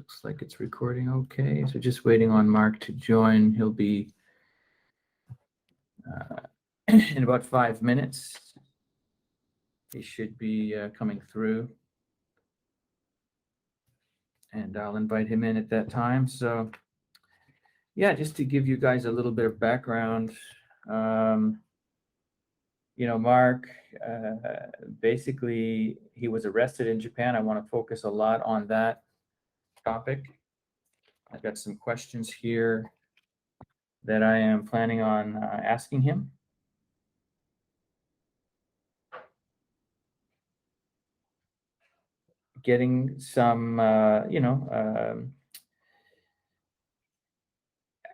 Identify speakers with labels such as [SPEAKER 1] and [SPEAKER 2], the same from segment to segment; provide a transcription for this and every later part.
[SPEAKER 1] Looks like it's recording okay. So just waiting on Mark to join. He'll be in about 5 minutes. He should be coming through. And I'll invite him in at that time. So yeah, just to give you guys a little bit of background, Mark, basically, he was arrested in Japan. I want to focus a lot on that topic. I've got some questions here that I am planning on asking him. Getting some,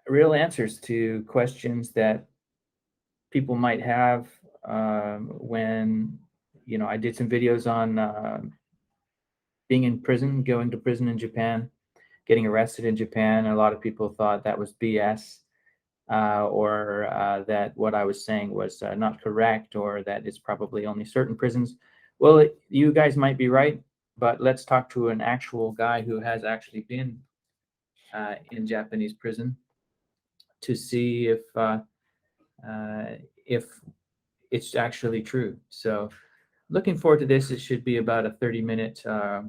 [SPEAKER 1] real answers to questions that people might have when, I did some videos on being in prison, going to prison in Japan, getting arrested in Japan. A lot of people thought that was BS, or that what I was saying was not correct, or that it's probably only certain prisons. Well, you guys might be right, but let's talk to an actual guy who has actually been in Japanese prison to see if it's actually true. So looking forward to this. It should be about a 30-minute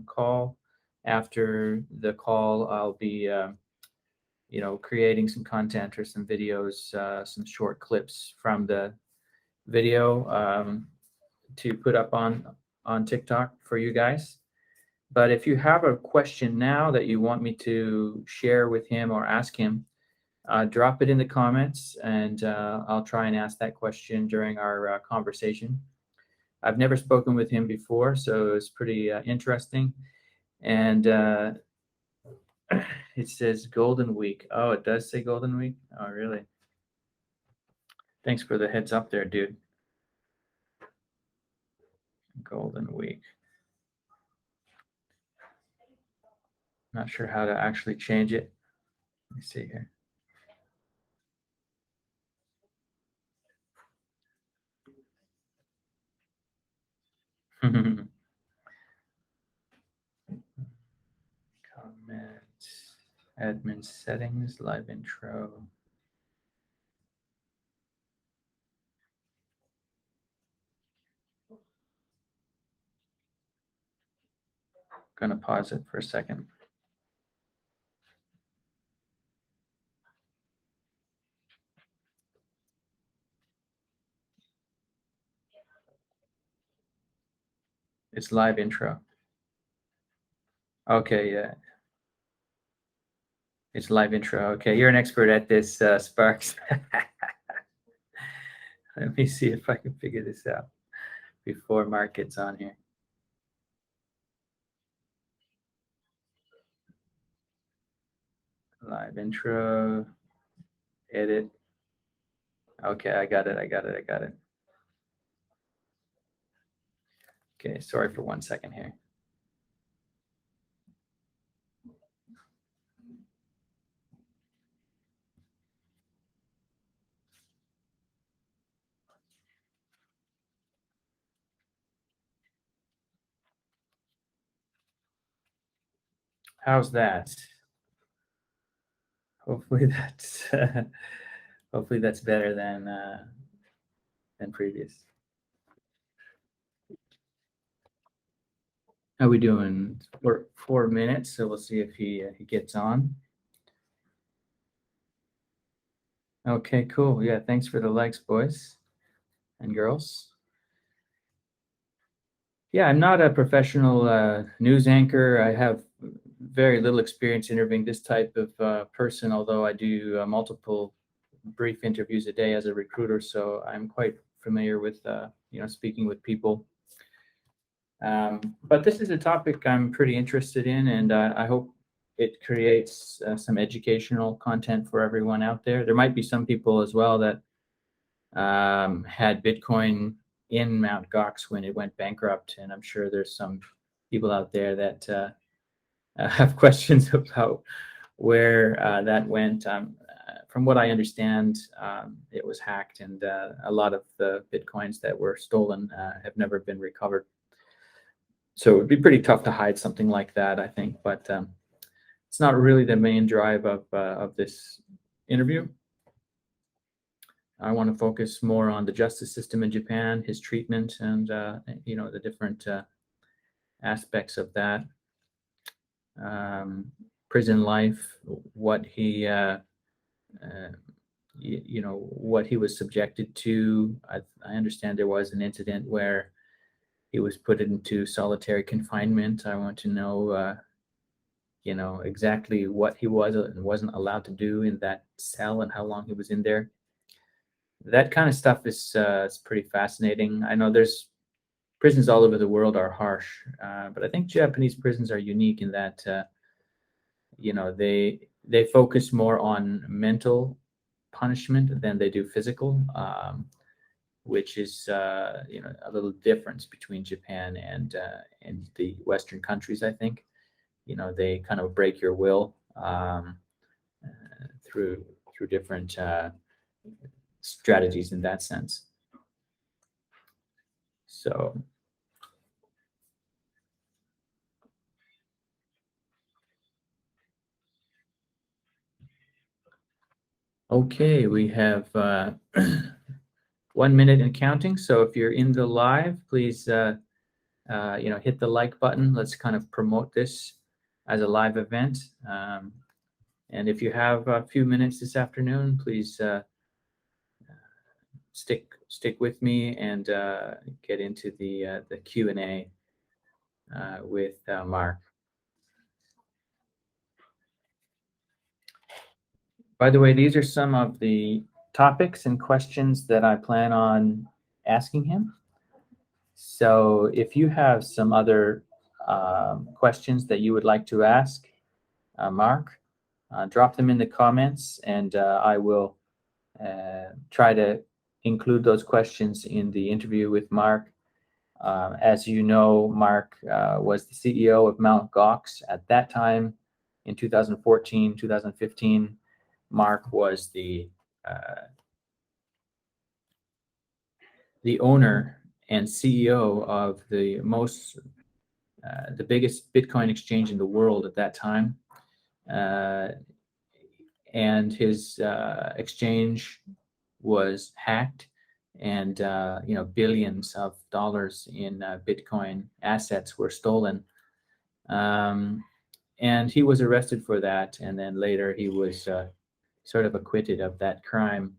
[SPEAKER 1] call. After the call, I'll be creating some content or some videos, some short clips from the video to put up on TikTok for you guys. But if you have a question now that you want me to share with him or ask him, drop it in the comments, and I'll try and ask that question during our conversation. I've never spoken with him before, so it's pretty interesting. And it says Golden Week. Oh, it does say Golden Week? Oh, really? Thanks for the heads up there, dude. Golden Week. Not sure how to actually change it. Let me see here. Comment, admin settings, live intro. Gonna pause it for a second. It's live intro. Okay, yeah. It's live intro. Okay, you're an expert at this, Sparks. Let me see if I can figure this out before Mark gets on here. Live intro, edit. Okay, I got it. Okay, sorry for 1 second here. How's that? Hopefully that's better than previous. How we doing? We're 4 minutes, so we'll see if he gets on. Okay, cool. Yeah, thanks for the likes, boys and girls. Yeah, I'm not a professional news anchor. I have very little experience interviewing this type of person, although I do multiple brief interviews a day as a recruiter, so I'm quite familiar with speaking with people. But this is a topic I'm pretty interested in, and I hope it creates some educational content for everyone out there. There might be some people as well that had Bitcoin in Mt. Gox when it went bankrupt, and I'm sure there's some people out there that have questions about where that went. From what I understand, it was hacked, and a lot of the Bitcoins that were stolen have never been recovered. So it'd be pretty tough to hide something like that, I think. But it's not really the main drive of this interview. I want to focus more on the justice system in Japan, his treatment, and the different aspects of that. Prison life, what he what he was subjected to. I understand there was an incident where he was put into solitary confinement. I want to know exactly what he was and wasn't allowed to do in that cell and how long he was in there. That kind of stuff is pretty fascinating. I know there's prisons all over the world are harsh, but I think Japanese prisons are unique in that they focus more on mental punishment than they do physical, which is a little difference between Japan and the Western countries. I think they kind of break your will through different strategies in that sense. So okay, we have 1 minute and counting. So if you're in the live, please hit the like button. Let's kind of promote this as a live event. And if you have a few minutes this afternoon, please stick with me and get into the Q&A with Mark. By the way, these are some of the topics and questions that I plan on asking him. So if you have some other questions that you would like to ask Mark, drop them in the comments, and I will try to include those questions in the interview with Mark. As you know, Mark was the CEO of Mt. Gox at that time in 2014, 2015. Mark was the owner and CEO of the biggest Bitcoin exchange in the world at that time. And his exchange was hacked, and billions of dollars in Bitcoin assets were stolen. And he was arrested for that, and then later he was sort of acquitted of that crime.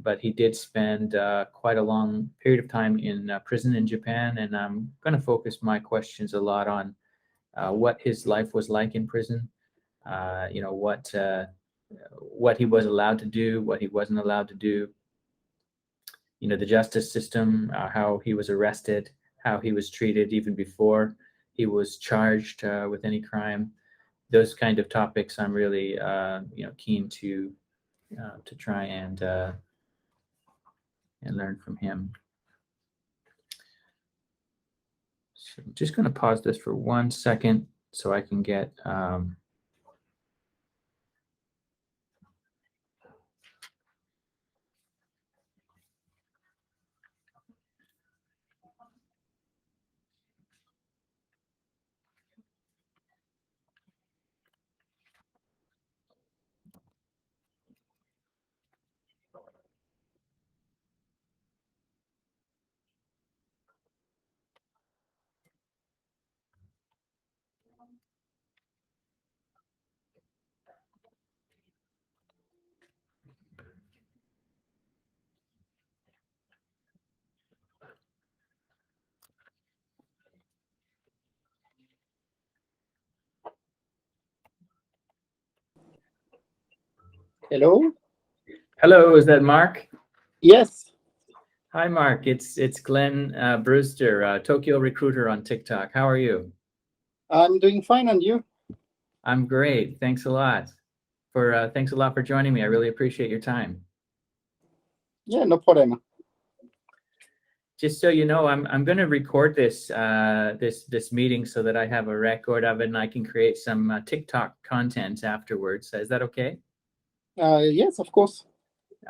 [SPEAKER 1] But he did spend quite a long period of time in prison in Japan, and I'm going to focus my questions a lot on what his life was like in prison, what he was allowed to do, what he wasn't allowed to do, the justice system, how he was arrested, how he was treated even before he was charged with any crime. Those kind of topics I'm really keen to try and learn from him. So I'm just going to pause this for 1 second so I can get
[SPEAKER 2] Hello?
[SPEAKER 1] Hello, is that Mark?
[SPEAKER 2] Yes.
[SPEAKER 1] Hi, Mark. It's Glenn Brewster, Tokyo Recruiter on TikTok. How are you?
[SPEAKER 2] I'm doing fine, and you?
[SPEAKER 1] I'm great. Thanks a lot for joining me. I really appreciate your time.
[SPEAKER 2] Yeah, no problem.
[SPEAKER 1] Just so you know, I'm going to record this meeting so that I have a record of it and I can create some TikTok content afterwards. Is that okay?
[SPEAKER 2] Yes, of course.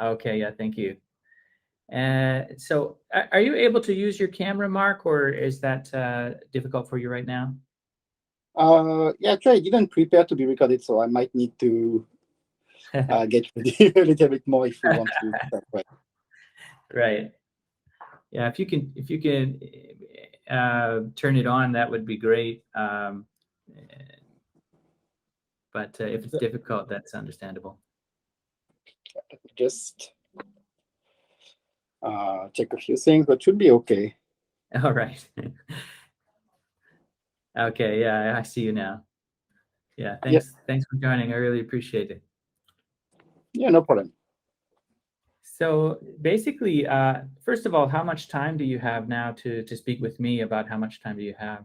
[SPEAKER 1] Okay, yeah, thank you. So are you able to use your camera, Mark, or is that difficult for you right now?
[SPEAKER 2] Yeah, actually, I didn't prepare to be recorded, so I might need to get ready a little bit more if we want to start. Right.
[SPEAKER 1] Right. Yeah, if you can turn it on, that would be great. But if it's difficult, that's understandable.
[SPEAKER 2] Just check a few things, but should be okay.
[SPEAKER 1] All right. Okay. Yeah, I see you now. Yeah.
[SPEAKER 2] Yeah,
[SPEAKER 1] Thanks for joining. I really appreciate it.
[SPEAKER 2] yeah, no problem.
[SPEAKER 1] So basically, first of all, how much time do you have now to speak with me about how much time do you have?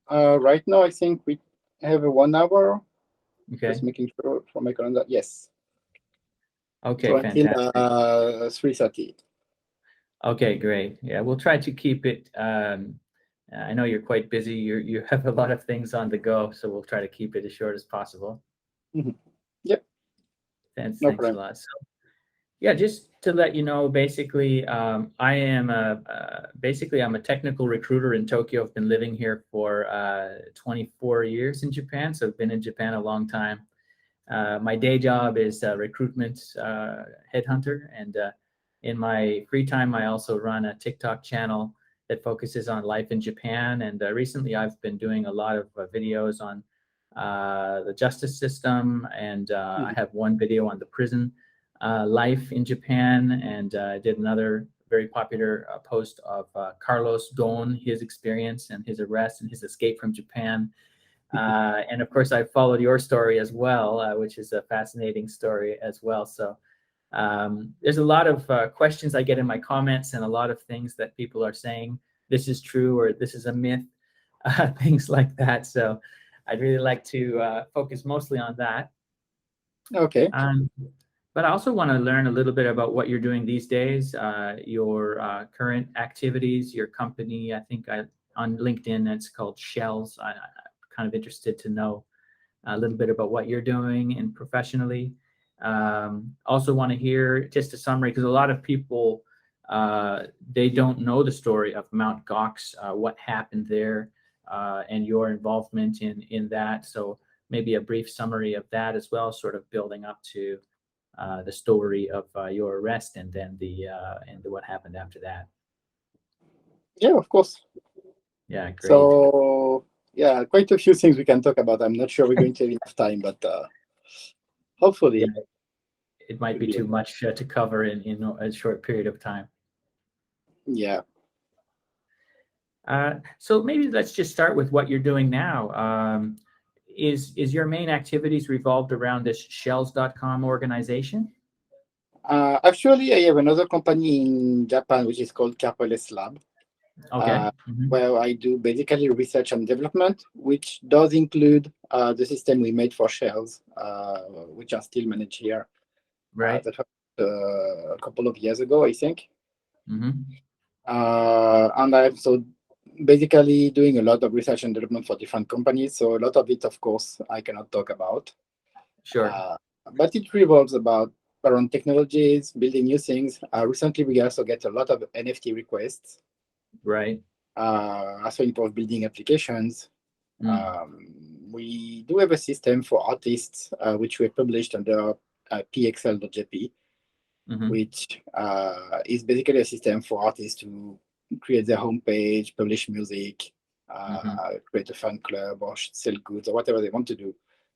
[SPEAKER 2] Right now, I think we have a 1 hour. Just
[SPEAKER 1] Okay.
[SPEAKER 2] making sure for my calendar. Yes.
[SPEAKER 1] Okay,
[SPEAKER 2] So until
[SPEAKER 1] fantastic.
[SPEAKER 2] 3:30.
[SPEAKER 1] Okay, great. Yeah, we'll try to keep it. I know you're quite busy. You have a lot of things on the go, so we'll try to keep it as short as possible.
[SPEAKER 2] Mhm. Yep, no
[SPEAKER 1] Thanks a
[SPEAKER 2] problem.
[SPEAKER 1] lot. So, yeah, just to let you know, basically, I'm a technical recruiter in Tokyo. I've been living here for 24 years in Japan, so I've been in Japan a long time. My day job is recruitment headhunter, and in my free time, I also run a TikTok channel that focuses on life in Japan. And recently, I've been doing a lot of videos on the justice system, and I
[SPEAKER 2] Mhm.
[SPEAKER 1] have one video on the prison life in Japan, and I did another very popular post of Carlos Ghosn, his experience and his arrest and his escape from Japan. And of course, I followed your story as well, which is a fascinating story as well. So there's a lot of questions I get in my comments, and a lot of things that people are saying this is true or this is a myth, things like that. So I'd really like to focus mostly on that.
[SPEAKER 2] Okay.
[SPEAKER 1] Um, but I also want to learn a little bit about what you're doing these days, your current activities, your company. On LinkedIn, it's called Shells. I'm kind of interested to know a little bit about what you're doing and professionally. Also want to hear just a summary because a lot of people they don't know the story of Mount Gox, what happened there, and your involvement in that. So maybe a brief summary of that as well, sort of building up to the story of your arrest and then what happened after that.
[SPEAKER 2] Yeah, of course.
[SPEAKER 1] Yeah, great.
[SPEAKER 2] So yeah, quite a few things we can talk about. I'm not sure we're going to have enough time, but
[SPEAKER 1] Yeah,
[SPEAKER 2] hopefully
[SPEAKER 1] it might
[SPEAKER 2] we'll
[SPEAKER 1] be
[SPEAKER 2] be
[SPEAKER 1] too
[SPEAKER 2] okay.
[SPEAKER 1] much to cover in a short period of time.
[SPEAKER 2] Yeah.
[SPEAKER 1] So maybe let's just start with what you're doing now. Is your main activities revolved around this shells.com organization?
[SPEAKER 2] Actually, I have another company in Japan which is called Karpeles Lab,
[SPEAKER 1] Okay.
[SPEAKER 2] uh, where I do basically research and development, which does include the system we made for shells, which are still managed here.
[SPEAKER 1] Right.
[SPEAKER 2] That was a couple of years ago, I think.
[SPEAKER 1] Hmm.
[SPEAKER 2] And I'm so basically doing a lot of research and development for different companies. So a lot of it, of course, I cannot talk about.
[SPEAKER 1] Sure.
[SPEAKER 2] Uh, but it revolves around technologies, building new things. Recently, we also get a lot of NFT requests.
[SPEAKER 1] Right.
[SPEAKER 2] Also involve building applications.
[SPEAKER 1] Mm.
[SPEAKER 2] We do have a system for artists, which we published under pxl.jp,
[SPEAKER 1] Hmm.
[SPEAKER 2] which is basically a system for artists to create their homepage, publish music,
[SPEAKER 1] Hmm.
[SPEAKER 2] create a fan club, or sell goods, or whatever they want to do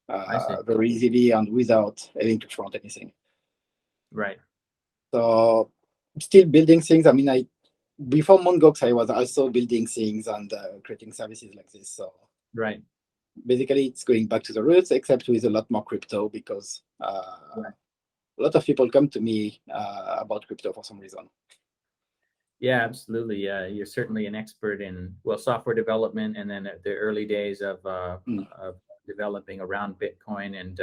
[SPEAKER 1] I see.
[SPEAKER 2] very easily and without having to front anything.
[SPEAKER 1] Right.
[SPEAKER 2] So, still building things. I mean, before Mongox, I was also building things and creating services like this. So,
[SPEAKER 1] Right.
[SPEAKER 2] basically, it's going back to the roots, except with a lot more crypto because
[SPEAKER 1] Right.
[SPEAKER 2] a lot of people come to me about crypto for some reason.
[SPEAKER 1] Yeah, absolutely. You're certainly an expert in software development, and then at the early days
[SPEAKER 2] Mm.
[SPEAKER 1] of developing around Bitcoin and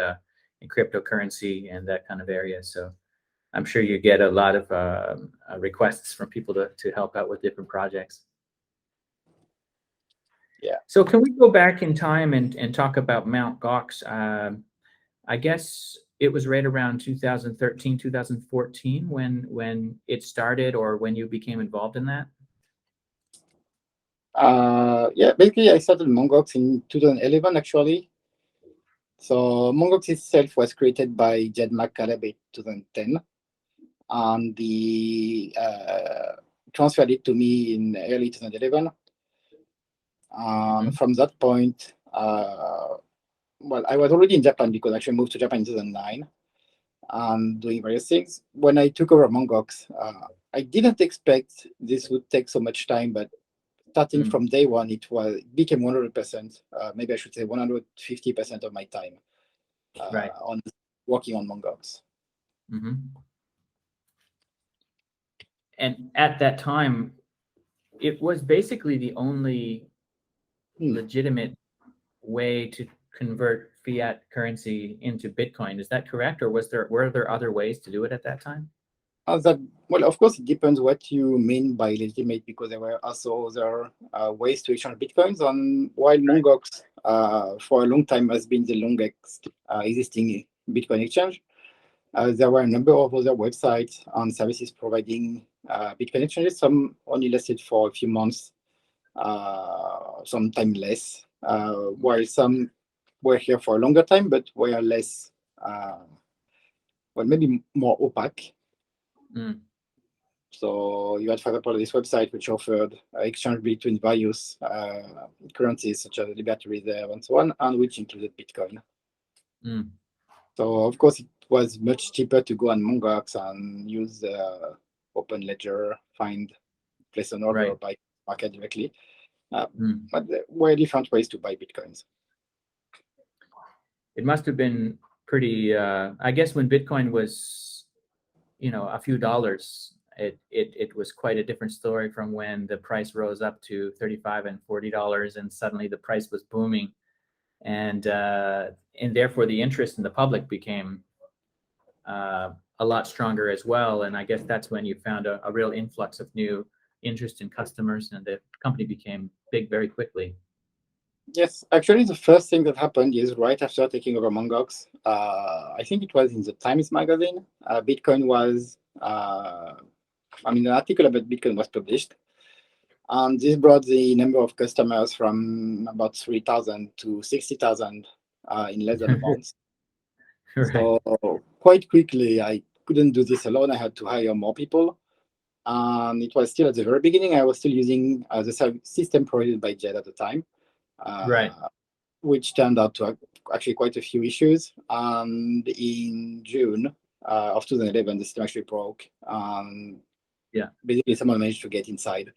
[SPEAKER 1] cryptocurrency and that kind of area. So I'm sure you get a lot of requests from people to help out with different projects.
[SPEAKER 2] Yeah.
[SPEAKER 1] So can we go back in time and talk about Mount Gox? I guess it was right around 2013, 2014 when it started or when you became involved in that.
[SPEAKER 2] Yeah, basically I started Mongox in 2011 actually. So Mongox itself was created by Mark Karpele in 2010, and the transferred it to me in early 2011.
[SPEAKER 1] Mhm.
[SPEAKER 2] From that point, well, I was already in Japan because I actually moved to Japan in 2009 and doing various things. When I took over Mongox, I didn't expect this would take so much time, but starting
[SPEAKER 1] Mm.
[SPEAKER 2] from day one, it became 100%, maybe I should say 150% of my time
[SPEAKER 1] Right.
[SPEAKER 2] on working on Mongox.
[SPEAKER 1] Mhm. And at that time, it was basically the only
[SPEAKER 2] Hmm.
[SPEAKER 1] legitimate way to convert fiat currency into Bitcoin. Is that correct, or were there other ways to do it at that time?
[SPEAKER 2] That, well, of course, it depends what you mean by legitimate, because there were also other ways to exchange bitcoins. And while Mongox, for a long time, has been the longest existing Bitcoin exchange, there were a number of other websites and services providing Bitcoin exchanges. Some only lasted for a few months, sometime less, while some were here for a longer time, but were less, well, maybe more opaque.
[SPEAKER 1] Mm.
[SPEAKER 2] So you had, for example, this website which offered exchange between various currencies such as Liberty Reserve and so on, and which included Bitcoin.
[SPEAKER 1] Mm.
[SPEAKER 2] So of course it was much cheaper to go on Mongox and use Open Ledger, find, place an order, or
[SPEAKER 1] Right.
[SPEAKER 2] buy market directly. Uh,
[SPEAKER 1] Mm.
[SPEAKER 2] but there were different ways to buy Bitcoins.
[SPEAKER 1] It must have been pretty. I guess when Bitcoin was, a few dollars, it was quite a different story from when the price rose up to $35 and $40, and suddenly the price was booming, and therefore the interest in the public became a lot stronger as well. And I guess that's when you found a real influx of new interest in customers, and the company became big very quickly.
[SPEAKER 2] Yes, actually, the first thing that happened is right after taking over Mongox. I think it was in the Times magazine. Bitcoin was, an article about Bitcoin was published, and this brought the number of customers from about 3,000 to 60,000 in less than a month.
[SPEAKER 1] Right.
[SPEAKER 2] So quite quickly, I couldn't do this alone. I had to hire more people. And it was still at the very beginning. I was still using the system provided by Jet at the time,
[SPEAKER 1] Right.
[SPEAKER 2] uh, which turned out to have actually quite a few issues. And in June of 2011, the system actually broke.
[SPEAKER 1] Yeah.
[SPEAKER 2] Basically, someone managed to get inside.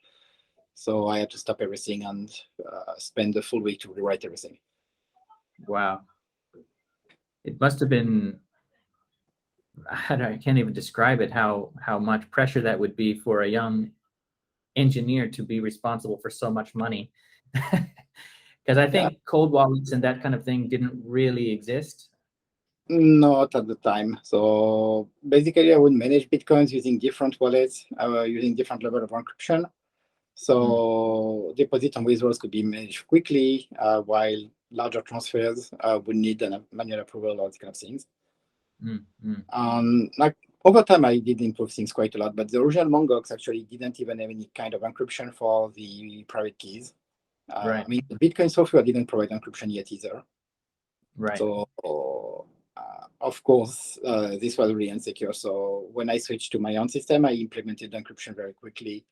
[SPEAKER 2] So I had to stop everything and spend the full week to rewrite everything.
[SPEAKER 1] Wow. It must have been. I can't even describe it. How much pressure that would be for a young engineer to be responsible for so much money. Because I
[SPEAKER 2] Yeah,
[SPEAKER 1] think cold wallets and that kind of thing didn't really exist.
[SPEAKER 2] not at the time. So basically, I would manage Bitcoins using different wallets, using different level of encryption.
[SPEAKER 1] Mm.
[SPEAKER 2] So deposit and withdrawals could be managed quickly, while larger transfers would need a manual approval, all these kind of things.
[SPEAKER 1] Mm. Mm.
[SPEAKER 2] Like over time, I did improve things quite a lot, but the original Mongox actually didn't even have any kind of encryption for the private keys.
[SPEAKER 1] Right.
[SPEAKER 2] The Bitcoin software didn't provide encryption yet either.
[SPEAKER 1] Right.
[SPEAKER 2] So, of course, this was really insecure. So when I switched to my own system, I implemented encryption very quickly.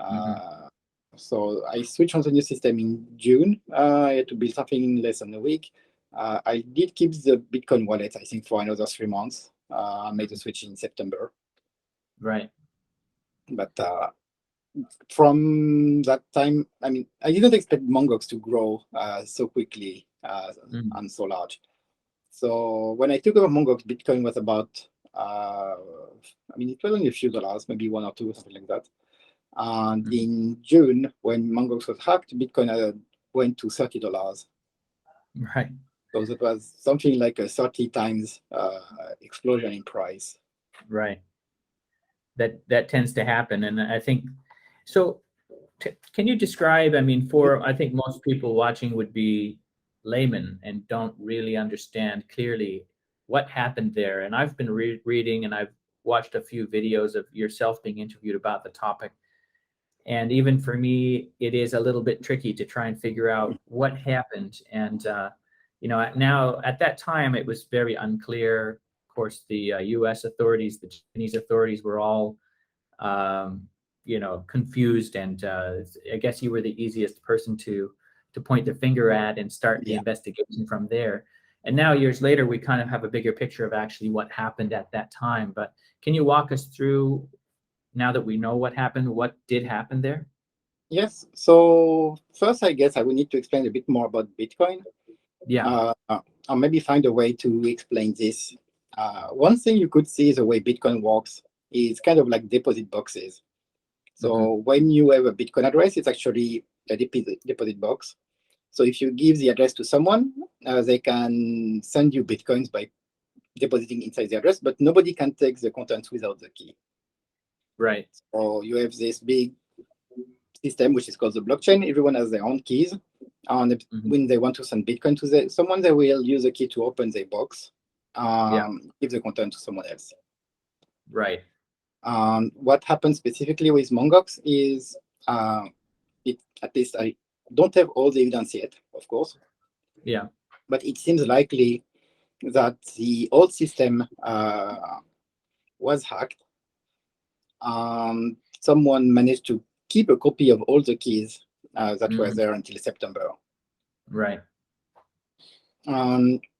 [SPEAKER 1] Hmm.
[SPEAKER 2] Uh, so I switched on the new system in June. I had to build something in less than a week. I did keep the Bitcoin wallet, I think, for another 3 months. I made the switch in September.
[SPEAKER 1] Right.
[SPEAKER 2] But from that time, I didn't expect Mongox to grow so quickly
[SPEAKER 1] Mm.
[SPEAKER 2] and so large. So when I took over Mongox, Bitcoin was about, it was only a few dollars, maybe one or two, something like that. And
[SPEAKER 1] Mm.
[SPEAKER 2] in June, when Mongox was hacked, Bitcoin went to $30.
[SPEAKER 1] Right.
[SPEAKER 2] So that was something like a 30 times explosion in price.
[SPEAKER 1] Right. That tends to happen, and I think so. Can you describe? I mean, for I think most people watching would be laymen and don't really understand clearly what happened there. And I've been reading, and I've watched a few videos of yourself being interviewed about the topic. And even for me, it is a little bit tricky to try and figure out what happened. And now at that time, it was very unclear. Of course, the U.S. authorities, the Japanese authorities were all um, confused, and I guess you were the easiest person to point the finger at and start the
[SPEAKER 2] Yeah.
[SPEAKER 1] investigation from there. And now, years later, we kind of have a bigger picture of actually what happened at that time. But can you walk us through, now that we know what happened, what did happen there?
[SPEAKER 2] Yes. So first, I guess I will need to explain a bit more about Bitcoin,
[SPEAKER 1] Yeah.
[SPEAKER 2] uh, or maybe find a way to explain this. One thing you could see the way Bitcoin works is kind of like deposit boxes.
[SPEAKER 1] Hmm.
[SPEAKER 2] So when you have a Bitcoin address, it's actually a deposit box. So if you give the address to someone, they can send you Bitcoins by depositing inside the address, but nobody can take the contents without the key.
[SPEAKER 1] Right.
[SPEAKER 2] So you have this big system, which is called the blockchain. Everyone has their own keys. And
[SPEAKER 1] Hmm.
[SPEAKER 2] when they want to send Bitcoin to someone, they will use a key to open the box,
[SPEAKER 1] Yeah.
[SPEAKER 2] give the content to someone else.
[SPEAKER 1] Right.
[SPEAKER 2] What happens specifically with Mongox is, uh, at least I don't have all the evidence yet, of course,
[SPEAKER 1] Yeah.
[SPEAKER 2] but it seems likely that the old system was hacked. Someone managed to keep a copy of all the keys that were
[SPEAKER 1] Hmm.
[SPEAKER 2] there until September.
[SPEAKER 1] Right.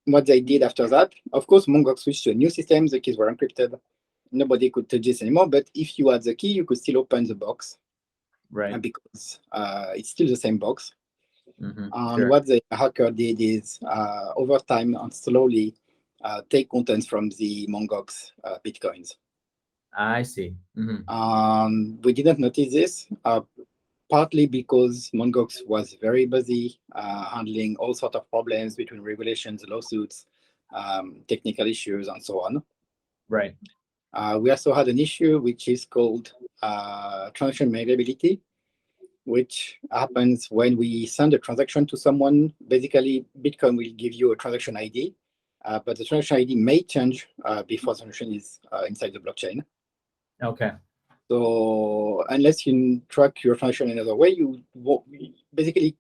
[SPEAKER 2] What they did after that, of course, Mongox switched to a new system. The keys were encrypted. Nobody could touch this anymore. But if you had the key, you could still open the box
[SPEAKER 1] Right.
[SPEAKER 2] because it's still the same box.
[SPEAKER 1] Hmm.
[SPEAKER 2] And
[SPEAKER 1] Sure.
[SPEAKER 2] what the hacker did is, over time and slowly, take contents from the Mongox bitcoins.
[SPEAKER 1] I see. Hmm.
[SPEAKER 2] We didn't notice this, partly because Mongox was very busy handling all sorts of problems between regulations, lawsuits, technical issues, and so on.
[SPEAKER 1] Right.
[SPEAKER 2] We also had an issue which is called transaction malleability, which happens when we send a transaction to someone. Basically, Bitcoin will give you a transaction ID, but the transaction ID may change before the transaction is inside the blockchain.
[SPEAKER 1] Okay.
[SPEAKER 2] So unless you track your transaction another way, you basically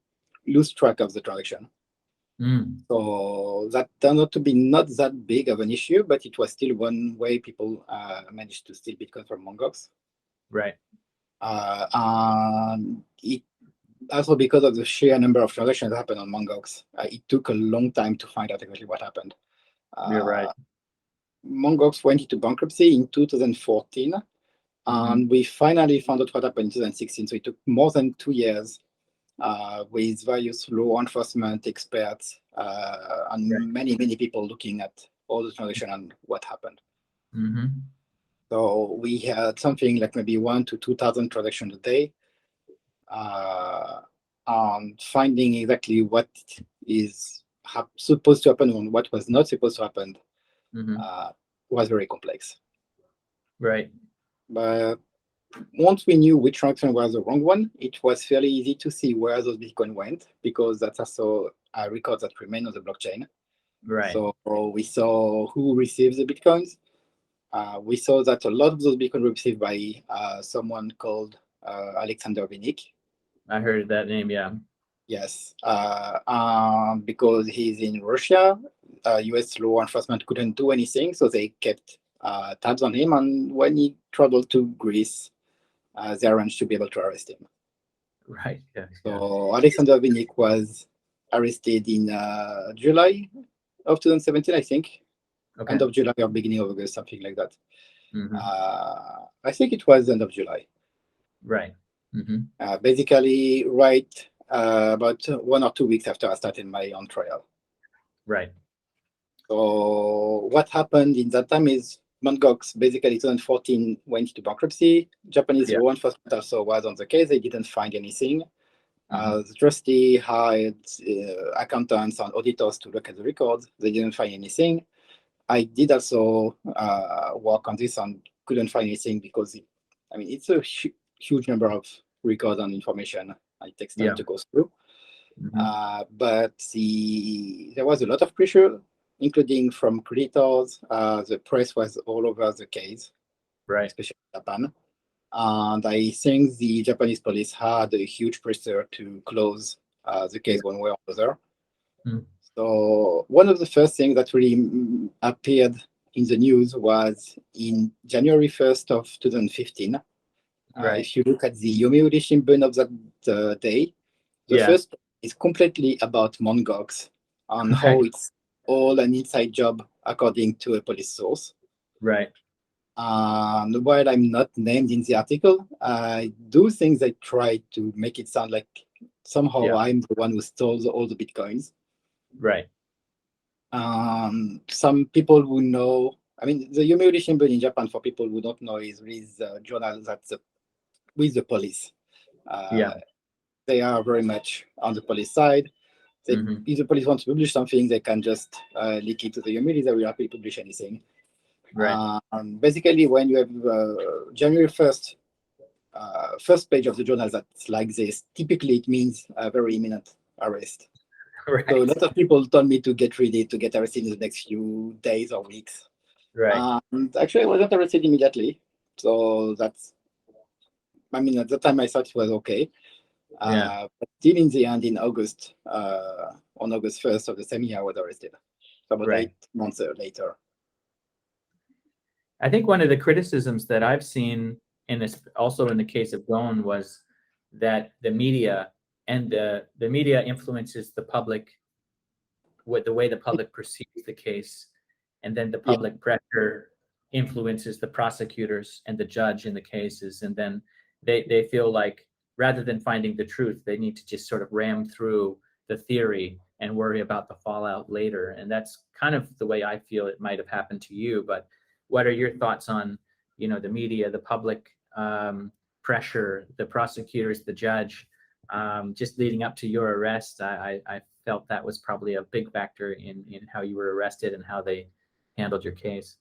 [SPEAKER 2] lose track of the transaction.
[SPEAKER 1] Mm.
[SPEAKER 2] So that turned out to be not that big of an issue, but it was still one way people managed to steal Bitcoin from Mongox.
[SPEAKER 1] Right.
[SPEAKER 2] And it also, because of the sheer number of transactions that happened on Mongox, it took a long time to find out exactly what happened.
[SPEAKER 1] You're right.
[SPEAKER 2] Uh, Mongox went into bankruptcy in 2014,
[SPEAKER 1] Hmm.
[SPEAKER 2] and we finally found out what happened in 2016. So it took more than 2 years with various law enforcement experts
[SPEAKER 1] Right.
[SPEAKER 2] and many, many people looking at all the transactions and what happened.
[SPEAKER 1] Hmm.
[SPEAKER 2] So we had something like maybe 1 to 2,000 transactions a day. Uh, Finding exactly what is supposed to happen and what was not supposed to happen
[SPEAKER 1] Hmm.
[SPEAKER 2] uh, was very complex.
[SPEAKER 1] Right.
[SPEAKER 2] But once we knew which transaction was the wrong one, it was fairly easy to see where those Bitcoin went because that's also a record that remain on the blockchain.
[SPEAKER 1] Right.
[SPEAKER 2] So we saw who received the Bitcoins. We saw that a lot of those Bitcoin were received by someone called Alexander Vinik.
[SPEAKER 1] I heard that name. Yeah.
[SPEAKER 2] Yes, because he's in Russia, U.S. law enforcement couldn't do anything, so they kept tabs on him. And when he traveled to Greece, they arranged to be able to arrest him.
[SPEAKER 1] Right. Yeah. Yeah.
[SPEAKER 2] So Alexander Vinik was arrested in July of 2017, I think,
[SPEAKER 1] Okay.
[SPEAKER 2] end of July or beginning of August, something like that.
[SPEAKER 1] Hmm.
[SPEAKER 2] I think it was end of July.
[SPEAKER 1] Right. Hmm.
[SPEAKER 2] Basically, right about 1 or 2 weeks after I started my own trial.
[SPEAKER 1] Right.
[SPEAKER 2] So what happened in that time is Mongox basically 2014 went into bankruptcy. Japanese
[SPEAKER 1] Yeah.
[SPEAKER 2] law enforcement also was on the case. They didn't find anything.
[SPEAKER 1] Hmm.
[SPEAKER 2] The trustee hired accountants and auditors to look at the records. They didn't find anything. I did also work on this and couldn't find anything because it's a huge number of records and information. It takes time
[SPEAKER 1] Yeah.
[SPEAKER 2] to go through.
[SPEAKER 1] Hmm.
[SPEAKER 2] But there was a lot of pressure, including from creditors. The press was all over the case,
[SPEAKER 1] Right.
[SPEAKER 2] especially in Japan. And I think the Japanese police had a huge pressure to close the
[SPEAKER 1] Yeah.
[SPEAKER 2] case one way or another.
[SPEAKER 1] Mm.
[SPEAKER 2] So one of the first things that really appeared in the news was in January 1st of 2015.
[SPEAKER 1] Right.
[SPEAKER 2] If you look at the Yomiuri Shimbun of that day, the
[SPEAKER 1] Yeah.
[SPEAKER 2] first is completely about Mongox and how
[SPEAKER 1] Right.
[SPEAKER 2] it's all an inside job, according to a police source.
[SPEAKER 1] Right.
[SPEAKER 2] And while I'm not named in the article, I do think they try to make it sound like somehow
[SPEAKER 1] Yeah.
[SPEAKER 2] I'm the one who stole all the bitcoins.
[SPEAKER 1] Right.
[SPEAKER 2] Some people who know, I mean, the Yomiuri Shimbun in Japan, for people who don't know, is a journal that's with the police.
[SPEAKER 1] Yeah.
[SPEAKER 2] Uh, they are very much on the police side.
[SPEAKER 1] Hmm.
[SPEAKER 2] If the police want to publish something, they can just leak it to the Yomiuri. They will happily publish anything.
[SPEAKER 1] Right.
[SPEAKER 2] Basically, when you have January 1st, first page of the journal that's like this, typically it means a very imminent arrest. So a
[SPEAKER 1] Right.
[SPEAKER 2] lot of people told me to get ready to get arrested in the next few days or weeks.
[SPEAKER 1] Right.
[SPEAKER 2] And actually, I wasn't arrested immediately. So I mean, at the time I thought it was okay.
[SPEAKER 1] Yeah.
[SPEAKER 2] But still in the end, in August, on August 1st of the same year, I was arrested. So about
[SPEAKER 1] Right.
[SPEAKER 2] 8 months later.
[SPEAKER 1] I think one of the criticisms that I've seen in this, also in the case of Ghosn, was that the media and the media influences the public with the way the public perceives the case, and then the
[SPEAKER 2] Yeah,
[SPEAKER 1] public pressure influences the prosecutors and the judge in the cases, and then they feel like rather than finding the truth, they need to just sort of ram through the theory and worry about the fallout later. And that's kind of the way I feel it might have happened to you. But what are your thoughts on, the media, the public pressure, the prosecutors, the judge, just leading up to your arrest? I felt that was probably a big factor in how you were arrested and how they handled your case.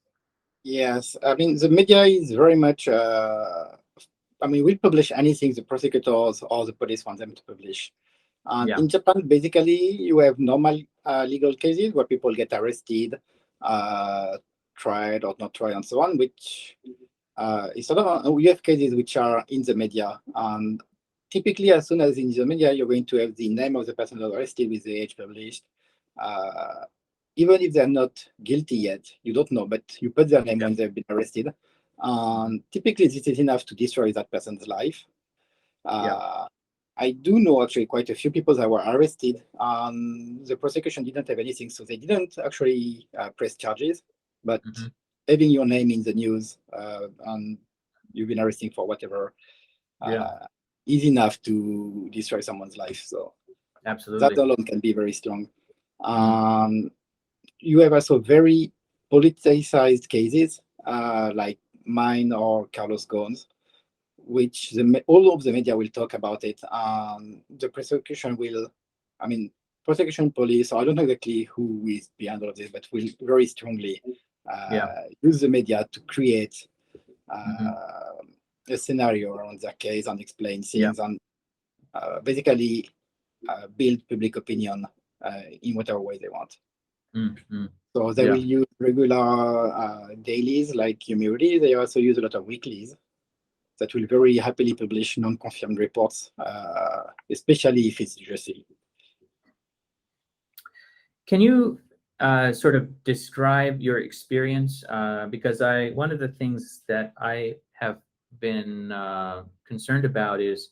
[SPEAKER 2] yes. I mean, the media is very much, I mean, we'll publish anything the prosecutors or the police want them to publish. And
[SPEAKER 1] Yeah.
[SPEAKER 2] in Japan, basically, you have normal legal cases where people get arrested, uh, tried or not tried, and so on, which is sort of, we have cases which are in the media. And typically, as soon as in the media, you're going to have the name of the person that was arrested with the age published. Uh, Even if they're not guilty yet, you don't know, but you put their name
[SPEAKER 1] Yeah.
[SPEAKER 2] when they've been arrested.
[SPEAKER 1] Mhm.
[SPEAKER 2] Typically, this is enough to destroy that person's life.
[SPEAKER 1] Yeah.
[SPEAKER 2] Uh, I do know actually quite a few people that were arrested. The prosecution didn't have anything, so they didn't actually press charges. But
[SPEAKER 1] Hmm.
[SPEAKER 2] having your name in the news and you've been arrested for whatever
[SPEAKER 1] Yeah.
[SPEAKER 2] uh, is enough to destroy someone's life. So that
[SPEAKER 1] Absolutely.
[SPEAKER 2] alone can be very strong.
[SPEAKER 1] Mm.
[SPEAKER 2] Um, you have also very politicized cases like mine or Carlos Ghosn's, which all of the media will talk about it. The prosecution will, I mean, prosecution police, so I don't know exactly who is behind all of this, but will very strongly
[SPEAKER 1] Yeah.
[SPEAKER 2] use the media to create
[SPEAKER 1] Hmm.
[SPEAKER 2] a scenario around their case and explain
[SPEAKER 1] Yeah.
[SPEAKER 2] things and basically build public opinion in whatever way they want.
[SPEAKER 1] Mm-hmm.
[SPEAKER 2] So they will
[SPEAKER 1] Yeah.
[SPEAKER 2] use regular dailies like Yomiuri. They also use a lot of weeklies that will very happily publish non-confirmed reports, especially if it's juicy.
[SPEAKER 1] Can you sort of describe your experience? Because one of the things that I have been concerned about is,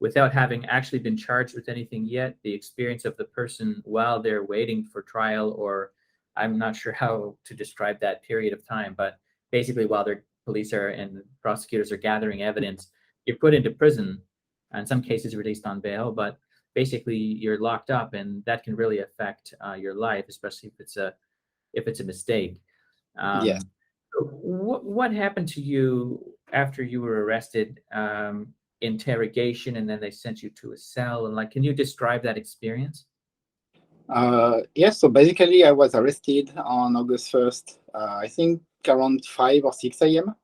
[SPEAKER 1] without having actually been charged with anything yet, the experience of the person while they're waiting for trial, or I'm not sure how to describe that period of time, but basically while their police are and prosecutors are gathering evidence, you're put into prison, in some cases released on bail, but basically you're locked up, and that can really affect your life, especially if it's a mistake.
[SPEAKER 2] Yes.
[SPEAKER 1] Um, what happened to you after you were arrested? Interrogation, and then they sent you to a cell, and like, can you describe that experience?
[SPEAKER 2] Yes, so basically I was arrested on August 1st, I think around 5 or 6 a.m.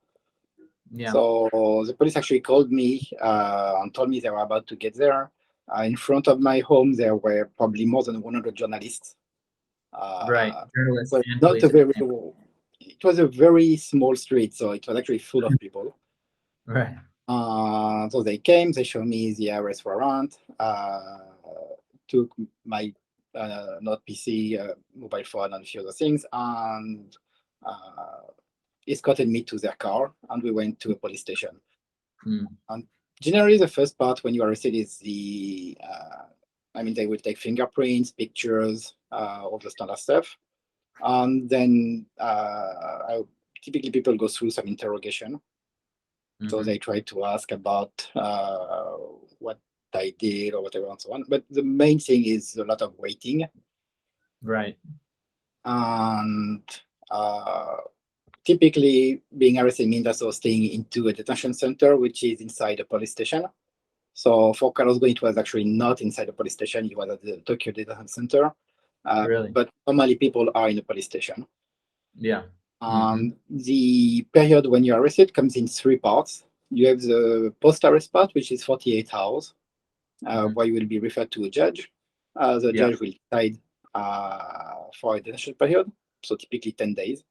[SPEAKER 1] Yeah.
[SPEAKER 2] So the police actually called me and told me they were about to get there. In front of my home, there were probably more than 100 journalists.
[SPEAKER 1] Right. Journalists
[SPEAKER 2] But
[SPEAKER 1] and
[SPEAKER 2] not
[SPEAKER 1] police
[SPEAKER 2] a
[SPEAKER 1] at the
[SPEAKER 2] very,
[SPEAKER 1] same.
[SPEAKER 2] it was a very small street, so it was actually full of people.
[SPEAKER 1] Right.
[SPEAKER 2] So they came, they showed me the arrest warrant, took my not PC, mobile phone, and a few other things, and escorted me to their car, and we went to a police station.
[SPEAKER 1] Mm.
[SPEAKER 2] And generally, the first part when you are arrested is they will take fingerprints, pictures, all the standard stuff. And then typically people go through some interrogation. So they try to ask about what I did or whatever and so on. But the main thing is a lot of waiting.
[SPEAKER 1] Right.
[SPEAKER 2] And typically being arrested means also staying into a detention center, which is inside a police station. So for Carlos Ghosn, it was actually not inside the police station. He was at the Tokyo Detention Center.
[SPEAKER 1] Really?
[SPEAKER 2] But normally people are in a police station.
[SPEAKER 1] Yeah.
[SPEAKER 2] The period when you're arrested comes in three parts. You have the post-arrest part, which is 48 hours, where you will be referred to a judge. The
[SPEAKER 1] Yeah.
[SPEAKER 2] judge will decide for a detention period, so typically 10 days.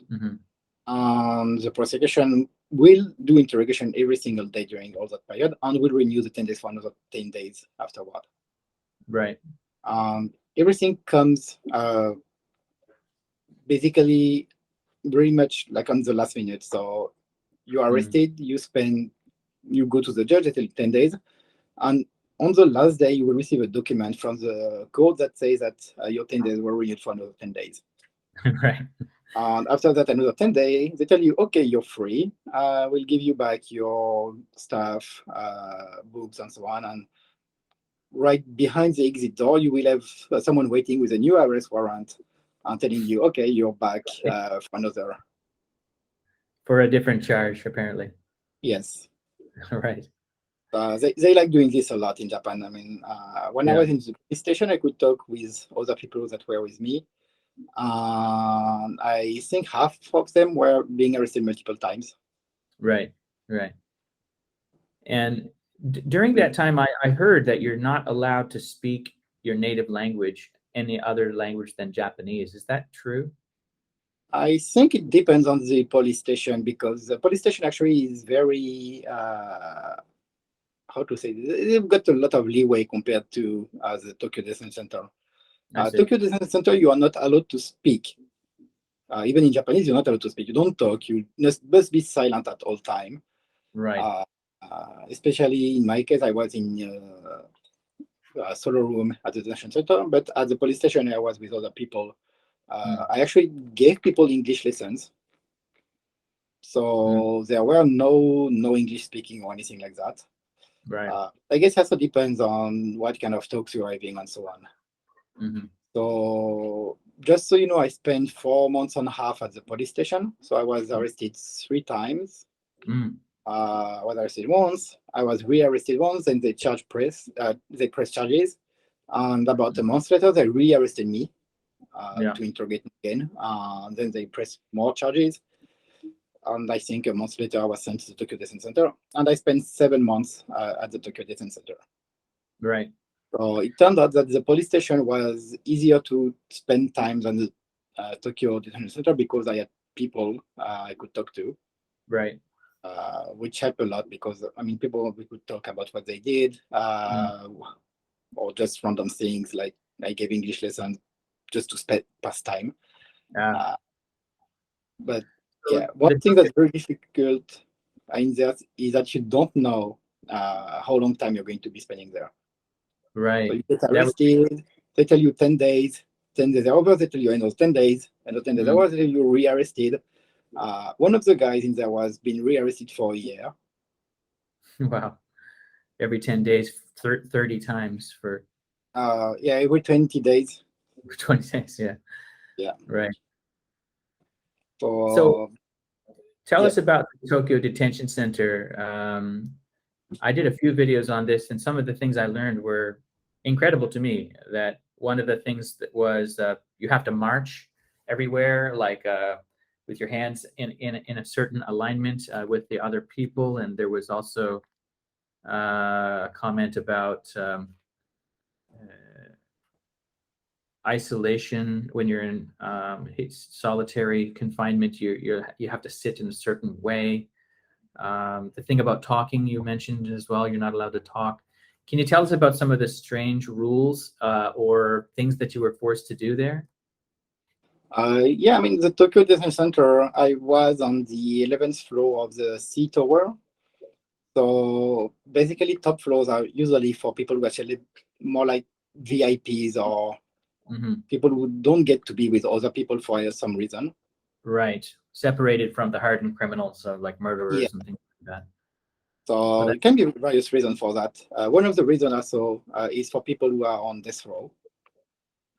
[SPEAKER 2] The prosecution will do interrogation every single day during all that period and will renew the 10 days for another 10 days afterward.
[SPEAKER 1] Right.
[SPEAKER 2] Everything comes basically very much like on the last minute. So you are arrested, you go to the judge, they tell you 10 days. And on the last day, you will receive a document from the court that says that your 10 days were renewed for another 10 days.
[SPEAKER 1] Right.
[SPEAKER 2] And after that, another 10 days, they tell you, okay, you're free. We'll give you back your stuff, books, and so on. And right behind the exit door, you will have someone waiting with a new arrest warrant and telling you, okay, you're back for another.
[SPEAKER 1] For a different charge, apparently.
[SPEAKER 2] Yes.
[SPEAKER 1] Right.
[SPEAKER 2] They like doing this a lot in Japan. I mean, when I
[SPEAKER 1] Yeah.
[SPEAKER 2] was in the police station, I could talk with other people that were with me. I think half of them were being arrested multiple times.
[SPEAKER 1] Right. Right. And during that time, I heard that you're not allowed to speak your native language, any other language than Japanese. Is that true?
[SPEAKER 2] I think it depends on the police station because the police station actually is very, how to say, they've got a lot of leeway compared to the Tokyo Detention Center. Tokyo Detention Center, you are not allowed to speak. Even in Japanese, you're not allowed to speak. You don't talk. You must be silent at all time.
[SPEAKER 1] Right.
[SPEAKER 2] Especially in my case, I was in a solo room at the detention center, but at the police station, I was with other people. I actually gave people English lessons. So there were no English speaking or anything like that.
[SPEAKER 1] Right.
[SPEAKER 2] I guess it also depends on what kind of talks you're having and so on. So just so you know, I spent 4 months and a half at the police station. So I was arrested 3 times. I was arrested once. I was re-arrested once, and they they pressed charges. And about a month later, they re-arrested me to interrogate me again. Then they pressed more charges. And I think a month later, I was sent to the Tokyo Detention Center. And I spent 7 months at the Tokyo Detention Center.
[SPEAKER 1] Right.
[SPEAKER 2] So it turned out that the police station was easier to spend time than the Tokyo Detention Center because I had people I could talk to.
[SPEAKER 1] Right.
[SPEAKER 2] Which helped a lot because, I mean, people, we could talk about what they did or just random things like I gave English lessons just to pass time. But yeah, one thing that's very difficult in that is that you don't know how long time you're going to be spending there.
[SPEAKER 1] Right.
[SPEAKER 2] So you get arrested, they tell you 10 days, 10 days are over, they tell you another 10 days, another 10 days over, you're re-arrested. One of the guys in there was being re-arrested for a year.
[SPEAKER 1] Wow. Every 10 days, 30 times for...
[SPEAKER 2] yeah, every 20 days.
[SPEAKER 1] 20 days, yeah.
[SPEAKER 2] Yeah.
[SPEAKER 1] Right.
[SPEAKER 2] So
[SPEAKER 1] tell us about the Tokyo Detention Center. I did a few videos on this, and some of the things I learned were incredible to me. That one of the things that was you have to march everywhere, like with your hands in a certain alignment with the other people. And there was also a comment about isolation when you're in solitary confinement. You have to sit in a certain way. The thing about talking you mentioned as well, you're not allowed to talk. Can you tell us about some of the strange rules or things that you were forced to do there?
[SPEAKER 2] Yeah, I mean, the Tokyo Design Center, I was on the 11th floor of the C Tower. So basically, top floors are usually for people who actually more like VIPs or
[SPEAKER 1] Hmm.
[SPEAKER 2] people who don't get to be with other people for some reason.
[SPEAKER 1] Right. Separated from the hardened criminals, like
[SPEAKER 2] Yeah.
[SPEAKER 1] murderers and things like that. Oh,
[SPEAKER 2] So
[SPEAKER 1] that,
[SPEAKER 2] it can be various reasons for that. One of the reasons also is for people who are on death row.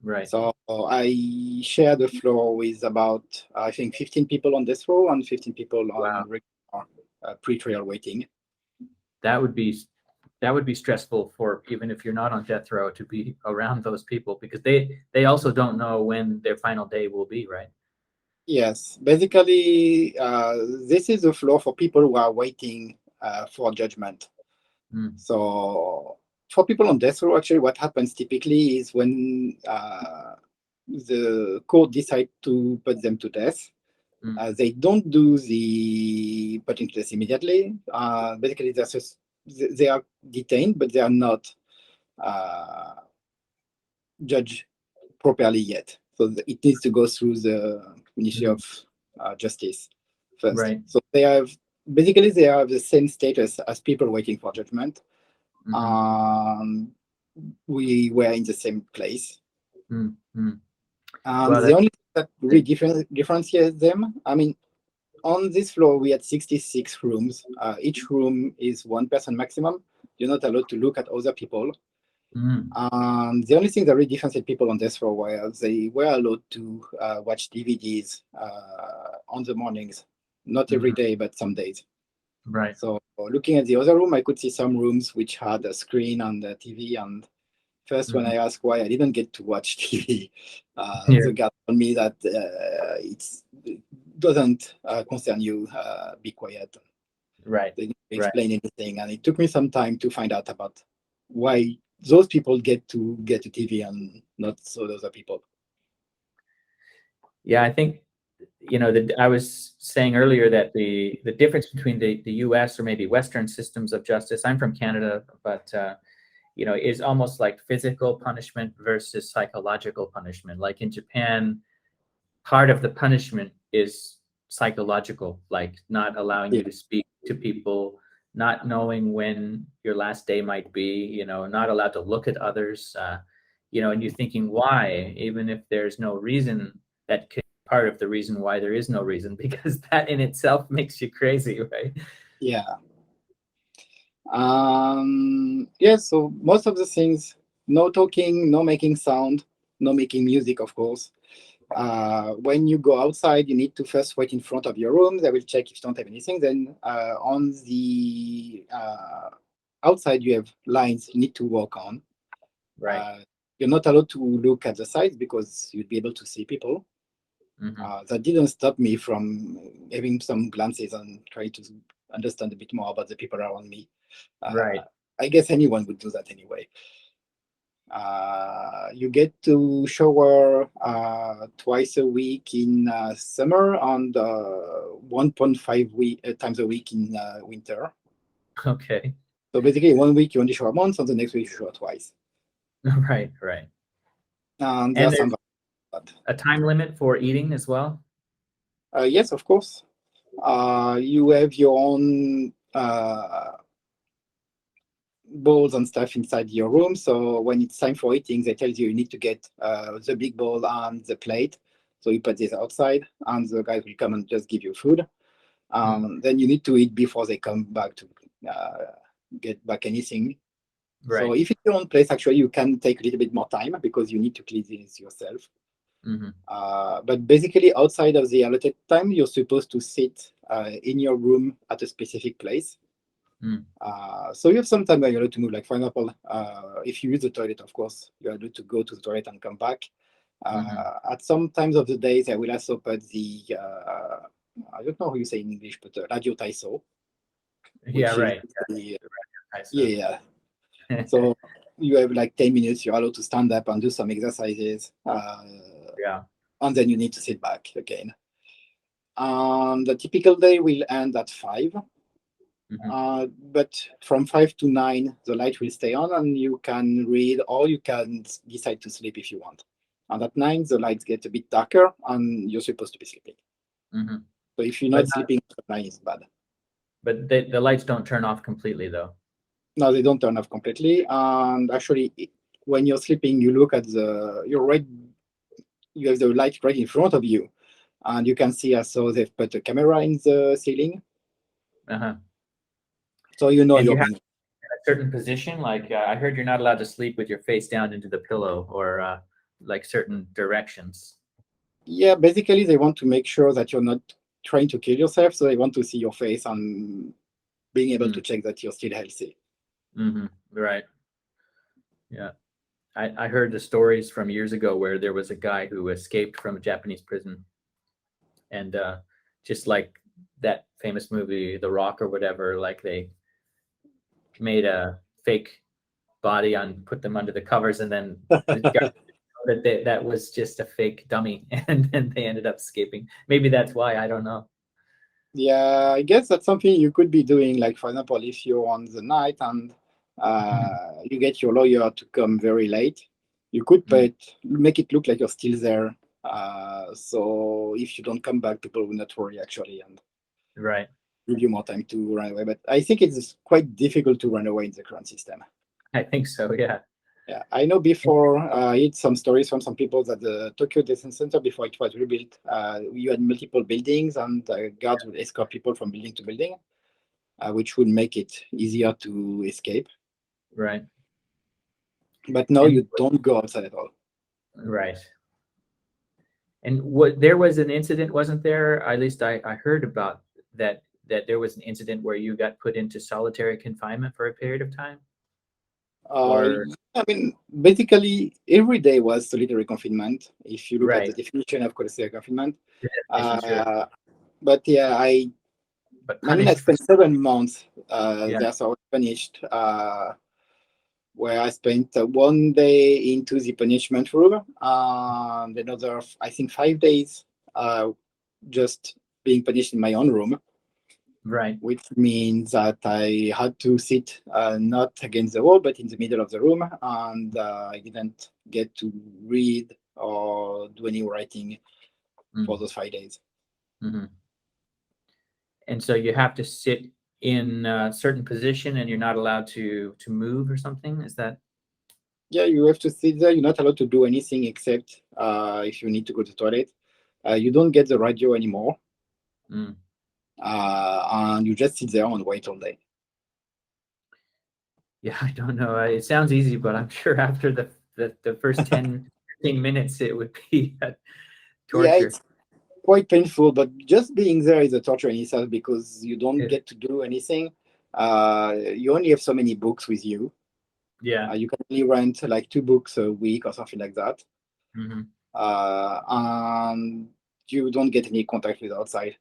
[SPEAKER 1] right.
[SPEAKER 2] So I share the floor with about, I think, 15 people on death row and 15 people on
[SPEAKER 1] Wow.
[SPEAKER 2] regular pre-trial waiting.
[SPEAKER 1] That would be that would be stressful for even if you're not on death row to be around those people because they also don't know when their final day will be, right?
[SPEAKER 2] Yes, basically, this is the floor for people who are waiting for judgment.
[SPEAKER 1] Mm,
[SPEAKER 2] So for people on death row, actually, what happens typically is when the court decide to put them to death,
[SPEAKER 1] mm,
[SPEAKER 2] they don't do the putting to death immediately. Basically, they are detained, but they are not uh, judged properly yet. So it needs to go through the Ministry
[SPEAKER 1] mm,
[SPEAKER 2] of Justice first.
[SPEAKER 1] right.
[SPEAKER 2] So they have the same status as people waiting for judgment.
[SPEAKER 1] Hmm.
[SPEAKER 2] Um, we were in the same place.
[SPEAKER 1] Mm, mm.
[SPEAKER 2] And
[SPEAKER 1] Well,
[SPEAKER 2] the
[SPEAKER 1] that,
[SPEAKER 2] only thing that really differentiates them, I mean, on this floor, we had 66 rooms. Each room is one person maximum. You're not allowed to look at other people.
[SPEAKER 1] mm,
[SPEAKER 2] The only thing that really differentiated people on this floor were they were allowed to watch DVDs on the mornings. Not every
[SPEAKER 1] hmm,
[SPEAKER 2] day, but some days.
[SPEAKER 1] right.
[SPEAKER 2] So looking at the other room, I could see some rooms which had a screen and a TV. And first, when
[SPEAKER 1] Hmm.
[SPEAKER 2] I asked why I didn't get to watch TV,
[SPEAKER 1] Yeah.
[SPEAKER 2] the guy told me that it doesn't concern you. Be quiet.
[SPEAKER 1] Right.
[SPEAKER 2] They didn't
[SPEAKER 1] Right.
[SPEAKER 2] explain anything, and it took me some time to find out about why those people get to TV and not so other people.
[SPEAKER 1] Yeah, I think I was saying earlier that the difference between the U.S. or maybe Western systems of justice. I'm from Canada, but is almost like physical punishment versus psychological punishment. Like in Japan, part of the punishment is psychological, like not allowing
[SPEAKER 2] Yeah,
[SPEAKER 1] you to speak to people, not knowing when your last day might be, not allowed to look at others, and you're thinking why, even if there's no reason, that could be part of the reason why there is no reason, because that in itself makes you crazy, right?
[SPEAKER 2] yeah. Yeah. So most of the things, no talking, no making sound, no making music, of course. When you go outside, you need to first wait in front of your room. They will check if you don't have anything. Then on the outside, you have lines you need to walk on.
[SPEAKER 1] Right.
[SPEAKER 2] Uh, you're not allowed to look at the sides because you'd be able to see people.
[SPEAKER 1] Hmm.
[SPEAKER 2] That didn't stop me from having some glances and trying to understand a bit more about the people around me.
[SPEAKER 1] Right.
[SPEAKER 2] I guess anyone would do that anyway. You get to shower twice a week in summer and 1.5 times a week in winter.
[SPEAKER 1] Okay.
[SPEAKER 2] So basically, one week you only shower once, and the next week you shower twice.
[SPEAKER 1] Right. Right.
[SPEAKER 2] And
[SPEAKER 1] And
[SPEAKER 2] there's
[SPEAKER 1] there's
[SPEAKER 2] some.
[SPEAKER 1] a time limit for eating as well.
[SPEAKER 2] Yes, of course. You have your own bowls and stuff inside your room. So when it's time for eating, they tell you need to get the big bowl and the plate. So you put this outside, and the guys will come and just give you food.
[SPEAKER 1] Mm,
[SPEAKER 2] Then you need to eat before they come back to uh, get back anything. So
[SPEAKER 1] right.
[SPEAKER 2] if it's your own place, actually, you can take a little bit more time because you need to clean this yourself.
[SPEAKER 1] Hmm.
[SPEAKER 2] But basically, outside of the allotted time, you're supposed to sit in your room at a specific place.
[SPEAKER 1] Mm,
[SPEAKER 2] So you have some time where you're allowed to move. Like for example, if you use the toilet, of course, you're allowed to go to the toilet and come back.
[SPEAKER 1] hmm.
[SPEAKER 2] At some times of the day, I will also put the I don't know how you say in English, but radio taiso,
[SPEAKER 1] Yeah.
[SPEAKER 2] which is
[SPEAKER 1] Right.
[SPEAKER 2] the
[SPEAKER 1] I
[SPEAKER 2] yeah,
[SPEAKER 1] saw.
[SPEAKER 2] yeah. So you have like 10 minutes. You're allowed to stand up and do some exercises,
[SPEAKER 1] Yeah.
[SPEAKER 2] and then you need to sit back again. The typical day will end at 5.
[SPEAKER 1] Hmm.
[SPEAKER 2] But from 5 to 9, the light will stay on, and you can read or you can decide to sleep if you want. And at 9, the lights get a bit darker, and you're supposed to be sleeping.
[SPEAKER 1] Hmm.
[SPEAKER 2] So if you're
[SPEAKER 1] But
[SPEAKER 2] not sleeping at 9, it's bad.
[SPEAKER 1] the lights don't turn off completely though.
[SPEAKER 2] No, they don't turn off completely. And actually, when you're sleeping, you look at you're right, you have the light right in front of you, and you can see also they've put a camera in the ceiling,
[SPEAKER 1] Uh-huh.
[SPEAKER 2] so you know
[SPEAKER 1] And you
[SPEAKER 2] you're
[SPEAKER 1] have
[SPEAKER 2] being.
[SPEAKER 1] a certain position, like I heard you're not allowed to sleep with your face down into the pillow or like certain directions.
[SPEAKER 2] Yeah, basically, they want to make sure that you're not trying to kill yourself, so they want to see your face and being able to
[SPEAKER 1] Mm.
[SPEAKER 2] check that you're still healthy.
[SPEAKER 1] Hmm. Right. Yeah. I heard the stories from years ago where there was a guy who escaped from a Japanese prison, and just like that famous movie The Rock or whatever, like they made a fake body on, put them under the covers, and then the guy that was just a fake dummy, and then they ended up escaping. Maybe that's why, I don't know.
[SPEAKER 2] Yeah, I guess that's something you could be doing. Like, for example, if you're on the night and you get your lawyer to come very late, you could
[SPEAKER 1] Mm,
[SPEAKER 2] make it look like you're still there. So if you don't come back, people will not worry actually and
[SPEAKER 1] right.
[SPEAKER 2] give you more time to run away. But I think it's quite difficult to run away in the current system.
[SPEAKER 1] I think so. Yeah.
[SPEAKER 2] Yeah, I know before I heard some stories from some people that the Tokyo Detention Center, before it was rebuilt, you had multiple buildings and guards would escort people from building to building, which would make it easier to escape.
[SPEAKER 1] Right.
[SPEAKER 2] But now
[SPEAKER 1] And
[SPEAKER 2] you don't go outside at all.
[SPEAKER 1] right. And what, there was an incident, wasn't there? At least I heard about that, that there was an incident where you got put into solitary confinement for a period of time, or
[SPEAKER 2] I mean, basically, every day was solitary confinement, if you look at the
[SPEAKER 1] right.
[SPEAKER 2] definition of solitary confinement.
[SPEAKER 1] The definition, sure.
[SPEAKER 2] Uh, but yeah,
[SPEAKER 1] But
[SPEAKER 2] I mean, I
[SPEAKER 1] punished for,
[SPEAKER 2] spent 7 months
[SPEAKER 1] yeah.
[SPEAKER 2] there, so I was punished. Where I spent 1 day into the punishment room and another, I think, 5 days just being punished in my own room,
[SPEAKER 1] Right.
[SPEAKER 2] which means that I had to sit not against the wall, but in the middle of the room, and I didn't get to read or do any writing for
[SPEAKER 1] Mm.
[SPEAKER 2] those 5 days.
[SPEAKER 1] Hmm. And so you have to sit in a certain position, and you're not allowed to move or something. Is that?
[SPEAKER 2] Yeah, you have to sit there. You're not allowed to do anything except if you need to go to the toilet. You don't get the radio anymore,
[SPEAKER 1] Mm.
[SPEAKER 2] and you just sit there and wait all day.
[SPEAKER 1] Yeah, I don't know. It sounds easy, but I'm sure after the first 10, 15 minutes, it would be
[SPEAKER 2] Yeah,
[SPEAKER 1] torture.
[SPEAKER 2] it's quite painful, but just being there is a torture in itself because you don't
[SPEAKER 1] It,
[SPEAKER 2] get to do anything. You only have so many books with you.
[SPEAKER 1] yeah.
[SPEAKER 2] You can only rent like 2 books a week or something like that.
[SPEAKER 1] Hmm.
[SPEAKER 2] And you don't get any contact with outside.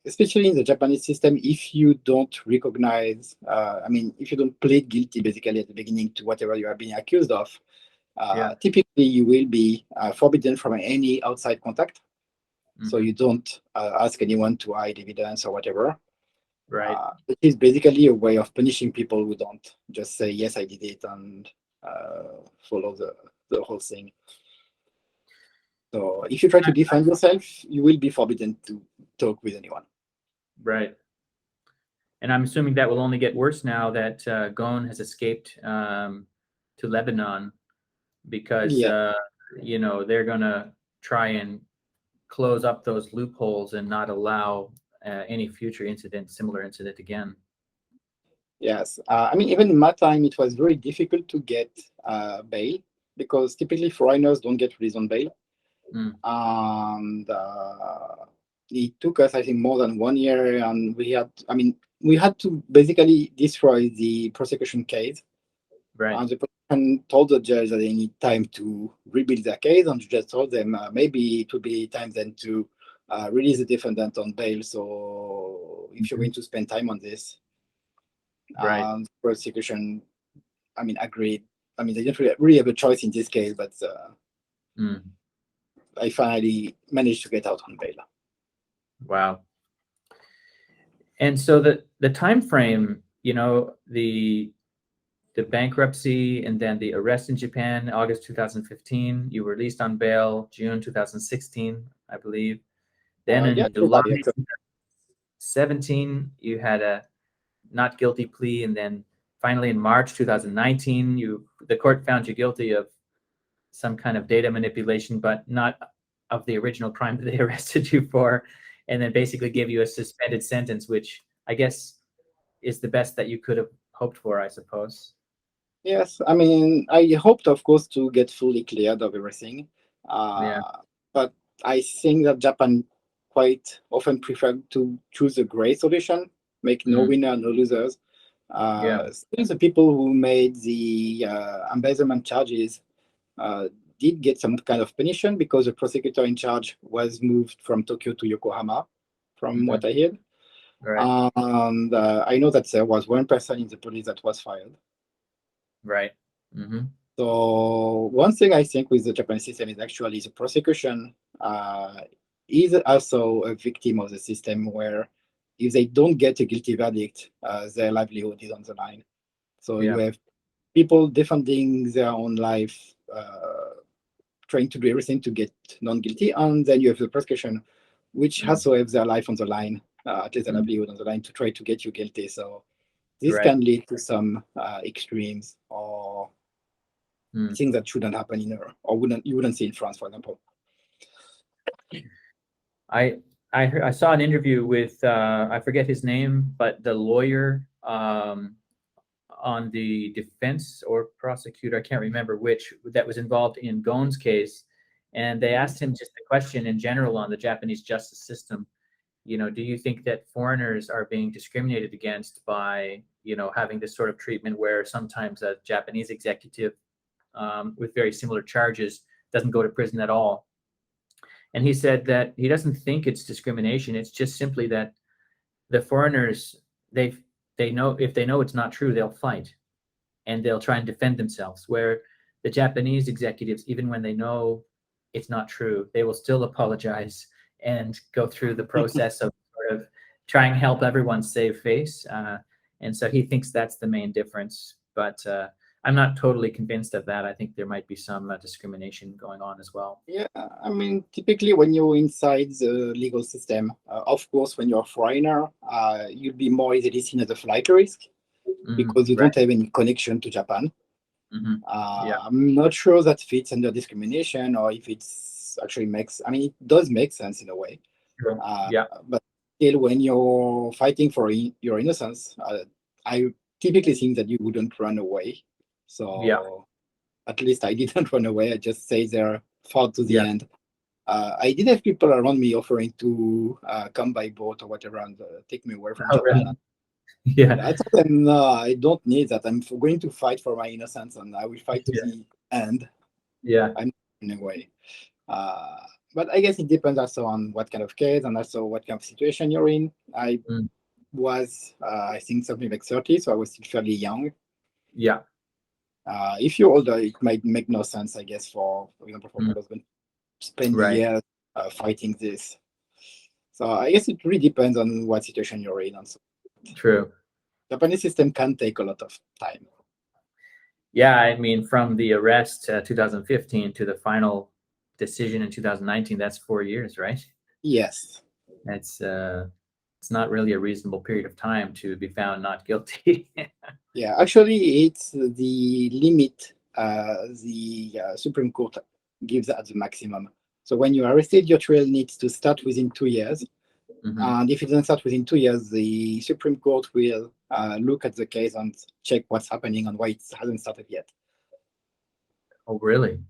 [SPEAKER 2] Especially in the Japanese system, if you don't recognize, I mean, if you don't plead guilty basically at the beginning to whatever you are being accused of,
[SPEAKER 1] Yeah.
[SPEAKER 2] typically you will be forbidden from any outside contact. So
[SPEAKER 1] Hmm.
[SPEAKER 2] you don't ask anyone to hide evidence or whatever.
[SPEAKER 1] Right.
[SPEAKER 2] It is basically a way of punishing people who don't just say, yes, I did it and follow the whole thing. So if you try to defend yourself, you will be forbidden to talk with anyone.
[SPEAKER 1] Right. And I'm assuming that will only get worse now that Ghosn has escaped to Lebanon, because
[SPEAKER 2] Yeah,
[SPEAKER 1] they're gonna try and close up those loopholes and not allow any future incident, similar incident again.
[SPEAKER 2] yes. I mean, even in my time, it was very difficult to get bail because typically foreigners don't get released on bail.
[SPEAKER 1] Mm.
[SPEAKER 2] And it took us, I think, more than 1 year, and we had to basically destroy the prosecution case.
[SPEAKER 1] Right.
[SPEAKER 2] And the prosecution told the judge that they need time to rebuild their case, and the judge told them maybe it would be time then to release the defendant on bail. So if you're
[SPEAKER 1] Mhm.
[SPEAKER 2] going to spend time on this,
[SPEAKER 1] Right.
[SPEAKER 2] and the prosecution, agreed. I mean, they didn't really have a choice in this case, but
[SPEAKER 1] Mm.
[SPEAKER 2] I finally managed to get out on bail.
[SPEAKER 1] Wow. And so the time frame, the bankruptcy and then the arrest in Japan, August 2015. You were released on bail June 2016, I believe. Then
[SPEAKER 2] Yeah,
[SPEAKER 1] in July
[SPEAKER 2] July, actually.
[SPEAKER 1] 2017, you had a not guilty plea, and then finally in March 2019, the court found you guilty of some kind of data manipulation, but not of the original crime that they arrested you for, and then basically gave you a suspended sentence, which I guess is the best that you could have hoped for, I suppose.
[SPEAKER 2] Yes, I mean, I hoped, of course, to get fully cleared of everything,
[SPEAKER 1] Yeah.
[SPEAKER 2] but I think that Japan quite often prefer to choose a gray solution, make no
[SPEAKER 1] Mm,
[SPEAKER 2] winner, no losers.
[SPEAKER 1] yeah.
[SPEAKER 2] Still, the people who made the embezzlement charges did get some kind of punishment because the prosecutor in charge was moved from Tokyo to Yokohama, from
[SPEAKER 1] Hmm.
[SPEAKER 2] what I heard.
[SPEAKER 1] Right.
[SPEAKER 2] And I know that there was one person in the police that was fired.
[SPEAKER 1] Right. Hmm.
[SPEAKER 2] So one thing I think with the Japanese system is actually the prosecution is also a victim of the system where if they don't get a guilty verdict, their livelihood is on the line. So you
[SPEAKER 1] Yeah.
[SPEAKER 2] have people defending their own life, trying to do everything to get non-guilty, and then you have the prosecution, which
[SPEAKER 1] Mm,
[SPEAKER 2] also have their life on the line, at least their
[SPEAKER 1] mm,
[SPEAKER 2] livelihood on the line to try to get you guilty. So this
[SPEAKER 1] right.
[SPEAKER 2] can lead to some extremes or
[SPEAKER 1] Mm.
[SPEAKER 2] things that shouldn't happen in Europe or you wouldn't see in France, for example.
[SPEAKER 1] I I saw an interview with I forget his name, but the lawyer on the defense or prosecutor, I can't remember which, that was involved in Ghosn's case, and they
[SPEAKER 2] Mhm.
[SPEAKER 1] asked him just a question in general on the Japanese justice system. Do you think that foreigners are being discriminated against by having this sort of treatment where sometimes a Japanese executive with very similar charges doesn't go to prison at all? And he said that he doesn't think it's discrimination. It's just simply that the foreigners, they know, if they know it's not true, they'll fight and they'll try and defend themselves. Where the Japanese executives, even when they know it's not true, they will still apologize and go through the process of sort of trying to help everyone save face. And so he thinks that's the main difference. But I'm not totally convinced of that. I think there might be some discrimination going on as well.
[SPEAKER 2] Yeah, I mean, typically when you're inside the legal system, of course, when you're a foreigner, you'll be more easily seen as a flight risk because you
[SPEAKER 1] Right.
[SPEAKER 2] don't have any connection to Japan.
[SPEAKER 1] Hmm. Yeah.
[SPEAKER 2] I'm not sure that fits under discrimination or if it's actually makes, I mean, it does make sense in a way.
[SPEAKER 1] Sure.
[SPEAKER 2] Uh,
[SPEAKER 1] Yeah.
[SPEAKER 2] but still, when you're fighting for your innocence, I typically think that you wouldn't run away.
[SPEAKER 1] Yeah.
[SPEAKER 2] So at least I didn't run away. I just stayed there, fought to the
[SPEAKER 1] Yeah.
[SPEAKER 2] end. I did have people around me offering to come by boat or whatever and take me away from
[SPEAKER 1] Oh,
[SPEAKER 2] Japan.
[SPEAKER 1] really? Yeah.
[SPEAKER 2] I told them, no, I don't need that. I'm going to fight for my innocence and I will fight to
[SPEAKER 1] Yeah.
[SPEAKER 2] the end.
[SPEAKER 1] Yeah.
[SPEAKER 2] I'm not running away. Uh, but I guess it depends also on what kind of case and also what kind of situation you're in. I
[SPEAKER 1] Mm.
[SPEAKER 2] was, I think, something like 30, so I was still fairly young.
[SPEAKER 1] Yeah.
[SPEAKER 2] If you're older, it might make no sense, I guess, for example, for my
[SPEAKER 1] Mm.
[SPEAKER 2] husband to spend
[SPEAKER 1] Right.
[SPEAKER 2] years fighting this. So I guess it really depends on what situation you're in. And so
[SPEAKER 1] True.
[SPEAKER 2] Japanese system can take a lot of time.
[SPEAKER 1] Yeah. I mean, from the arrest 2015 to the final decision in 2019, that's 4 years, right?
[SPEAKER 2] Yes.
[SPEAKER 1] It's not really a reasonable period of time to be found not guilty.
[SPEAKER 2] Yeah. Actually, it's the limit the Supreme Court gives at the maximum. So when you're arrested, your trial needs to start within 2 years.
[SPEAKER 1] Hmm.
[SPEAKER 2] And if it doesn't start within 2 years, the Supreme Court will look at the case and check what's happening and why it hasn't started yet.
[SPEAKER 1] Oh, really?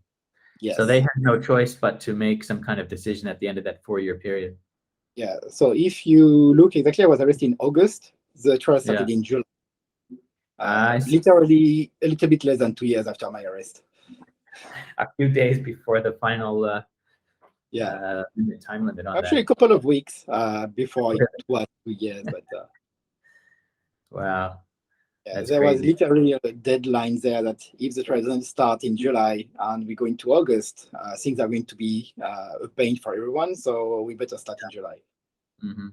[SPEAKER 1] So they
[SPEAKER 2] Yes.
[SPEAKER 1] had no choice but to make some kind of decision at the end of that 4 year period.
[SPEAKER 2] Yeah. So if you look exactly, I was arrested in August. The trial
[SPEAKER 1] Yeah.
[SPEAKER 2] started in July.
[SPEAKER 1] I see.
[SPEAKER 2] Literally a little bit less than 2 years after my arrest.
[SPEAKER 1] A few days before the final
[SPEAKER 2] Yeah.
[SPEAKER 1] time limit on
[SPEAKER 2] Actually,
[SPEAKER 1] that.
[SPEAKER 2] a couple of weeks before it was 2 years. But
[SPEAKER 1] Wow.
[SPEAKER 2] yeah,
[SPEAKER 1] That's
[SPEAKER 2] there was
[SPEAKER 1] crazy.
[SPEAKER 2] literally a deadline there that if the trial doesn't start in July and we go into August, things are going to be a pain for everyone. So we better start in July.
[SPEAKER 1] Hmm.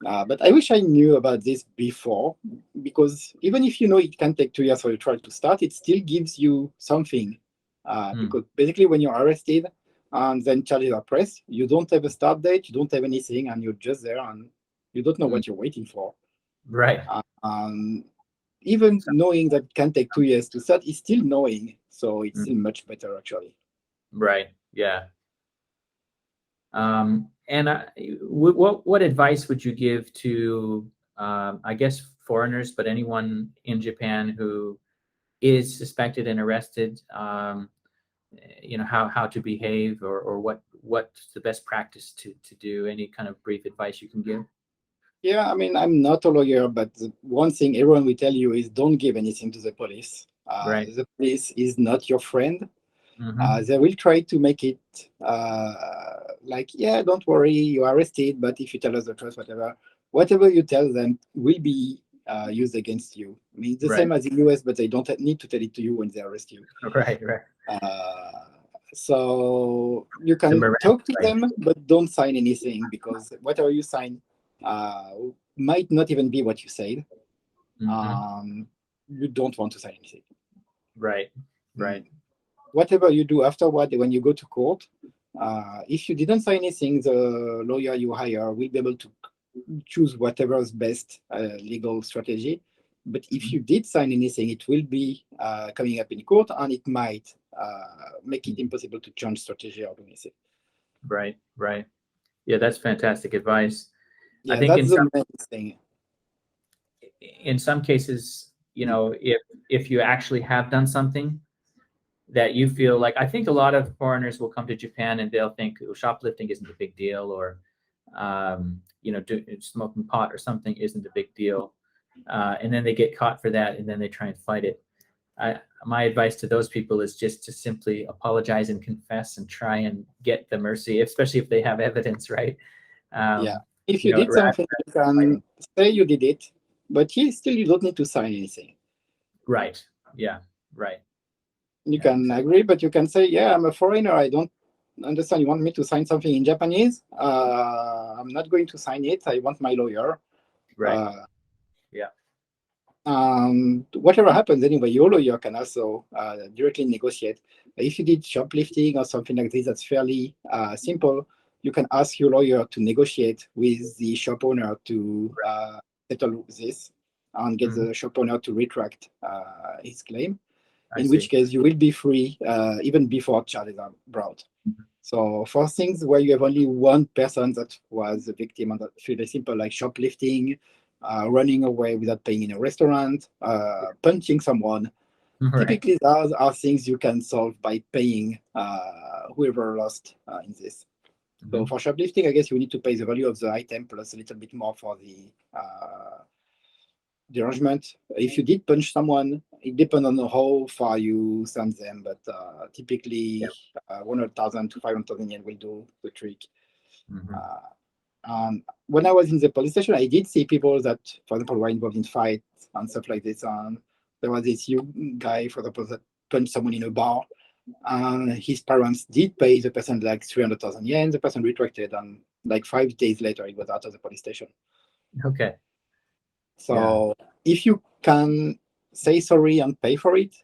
[SPEAKER 2] But I wish I knew about this before, because even if you know it can take 2 years for your trial to start, it still gives you something.
[SPEAKER 1] Mm,
[SPEAKER 2] Because basically, when you're arrested and then charges are pressed, you don't have a start date, you don't have anything, and you're just there and you don't know
[SPEAKER 1] mm,
[SPEAKER 2] what you're waiting for.
[SPEAKER 1] right.
[SPEAKER 2] Um, Even
[SPEAKER 1] So,
[SPEAKER 2] knowing that it can take 2 years to start is still knowing, so it's
[SPEAKER 1] mm,
[SPEAKER 2] still much better actually.
[SPEAKER 1] right. Yeah. And what advice would you give to, I guess, foreigners, but anyone in Japan who is suspected and arrested? How to behave, or what's the best practice to do? Any kind of brief advice you can give?
[SPEAKER 2] Yeah, I mean, I'm not a lawyer, but the one thing everyone will tell you is don't give anything to the police.
[SPEAKER 1] Right.
[SPEAKER 2] The police is not your friend.
[SPEAKER 1] Mm-hmm.
[SPEAKER 2] They will try to make it like, yeah, don't worry, you are arrested, but if you tell us the truth, whatever you tell them will be used against you. I mean, it's the
[SPEAKER 1] Right.
[SPEAKER 2] same as in US, but they don't need to tell it to you when they arrest you.
[SPEAKER 1] Right. Right.
[SPEAKER 2] Uh, so you
[SPEAKER 1] The
[SPEAKER 2] can
[SPEAKER 1] Miranda
[SPEAKER 2] talk to
[SPEAKER 1] right.
[SPEAKER 2] them, but don't sign anything because whatever you sign uh, might not even be what you said.
[SPEAKER 1] Mm-hmm.
[SPEAKER 2] Um, you don't want to sign anything.
[SPEAKER 1] Right.
[SPEAKER 2] Mm.
[SPEAKER 1] Right.
[SPEAKER 2] Whatever you do afterward, when you go to court, if you didn't sign anything, the lawyer you hire will be able to choose whatever is best legal strategy. But if
[SPEAKER 1] Mhm.
[SPEAKER 2] you did sign anything, it will be coming up in court, and it might make it impossible to change strategy or do anything.
[SPEAKER 1] Right. Right. Yeah, that's fantastic advice. I
[SPEAKER 2] Yeah,
[SPEAKER 1] think
[SPEAKER 2] that's the main thing.
[SPEAKER 1] in some cases, if you actually have done something that you feel like, I think a lot of foreigners will come to Japan and they'll think, "Oh, shoplifting isn't a big deal," or smoking pot or something isn't a big deal, and then they get caught for that, and then they try and fight it. My advice to those people is just to simply apologize and confess and try and get the mercy, especially if they have evidence, right?
[SPEAKER 2] Yeah,
[SPEAKER 1] Um,
[SPEAKER 2] if you did
[SPEAKER 1] rather
[SPEAKER 2] something,
[SPEAKER 1] than
[SPEAKER 2] you can
[SPEAKER 1] fighting.
[SPEAKER 2] say you did it, but still you don't need to sign anything.
[SPEAKER 1] Right. Yeah. Right.
[SPEAKER 2] You
[SPEAKER 1] Yeah.
[SPEAKER 2] can agree, but you can say, yeah, I'm a foreigner. I don't understand. You want me to sign something in Japanese? I'm not going to sign it. I want my lawyer.
[SPEAKER 1] Right.
[SPEAKER 2] Uh,
[SPEAKER 1] Yeah.
[SPEAKER 2] Whatever happens anyway, your lawyer can also directly negotiate. If you did shoplifting or something like this, that's fairly simple. You can ask your lawyer to negotiate with the shop owner to settle this and get
[SPEAKER 1] Mhm.
[SPEAKER 2] the shop owner to retract his claim,
[SPEAKER 1] I
[SPEAKER 2] in which
[SPEAKER 1] see.
[SPEAKER 2] case you will be free even before charges are brought.
[SPEAKER 1] Mhm.
[SPEAKER 2] So for things where you have only one person that was a victim, and that's really simple, like shoplifting, running away without paying in a restaurant, punching someone,
[SPEAKER 1] Right.
[SPEAKER 2] typically those are things you can solve by paying whoever lost in this. So
[SPEAKER 1] Hmm.
[SPEAKER 2] for shoplifting, I guess you need to pay the value of the item plus a little bit more for the arrangement. If you did punch someone, it depends on how far you send them, but
[SPEAKER 1] Yeah.
[SPEAKER 2] typically 100,000 to 500,000 yen will do the trick.
[SPEAKER 1] Hmm.
[SPEAKER 2] Uh, when I was in the police station, I did see people that, for example, were involved in fights and stuff like this. And there was this young guy, for example, that punched someone in a bar. And his parents did pay the person like 300,000 yen. The person retracted, and like 5 days later, he was out of the police station.
[SPEAKER 1] Okay. Yeah.
[SPEAKER 2] So if you can say sorry and pay for it,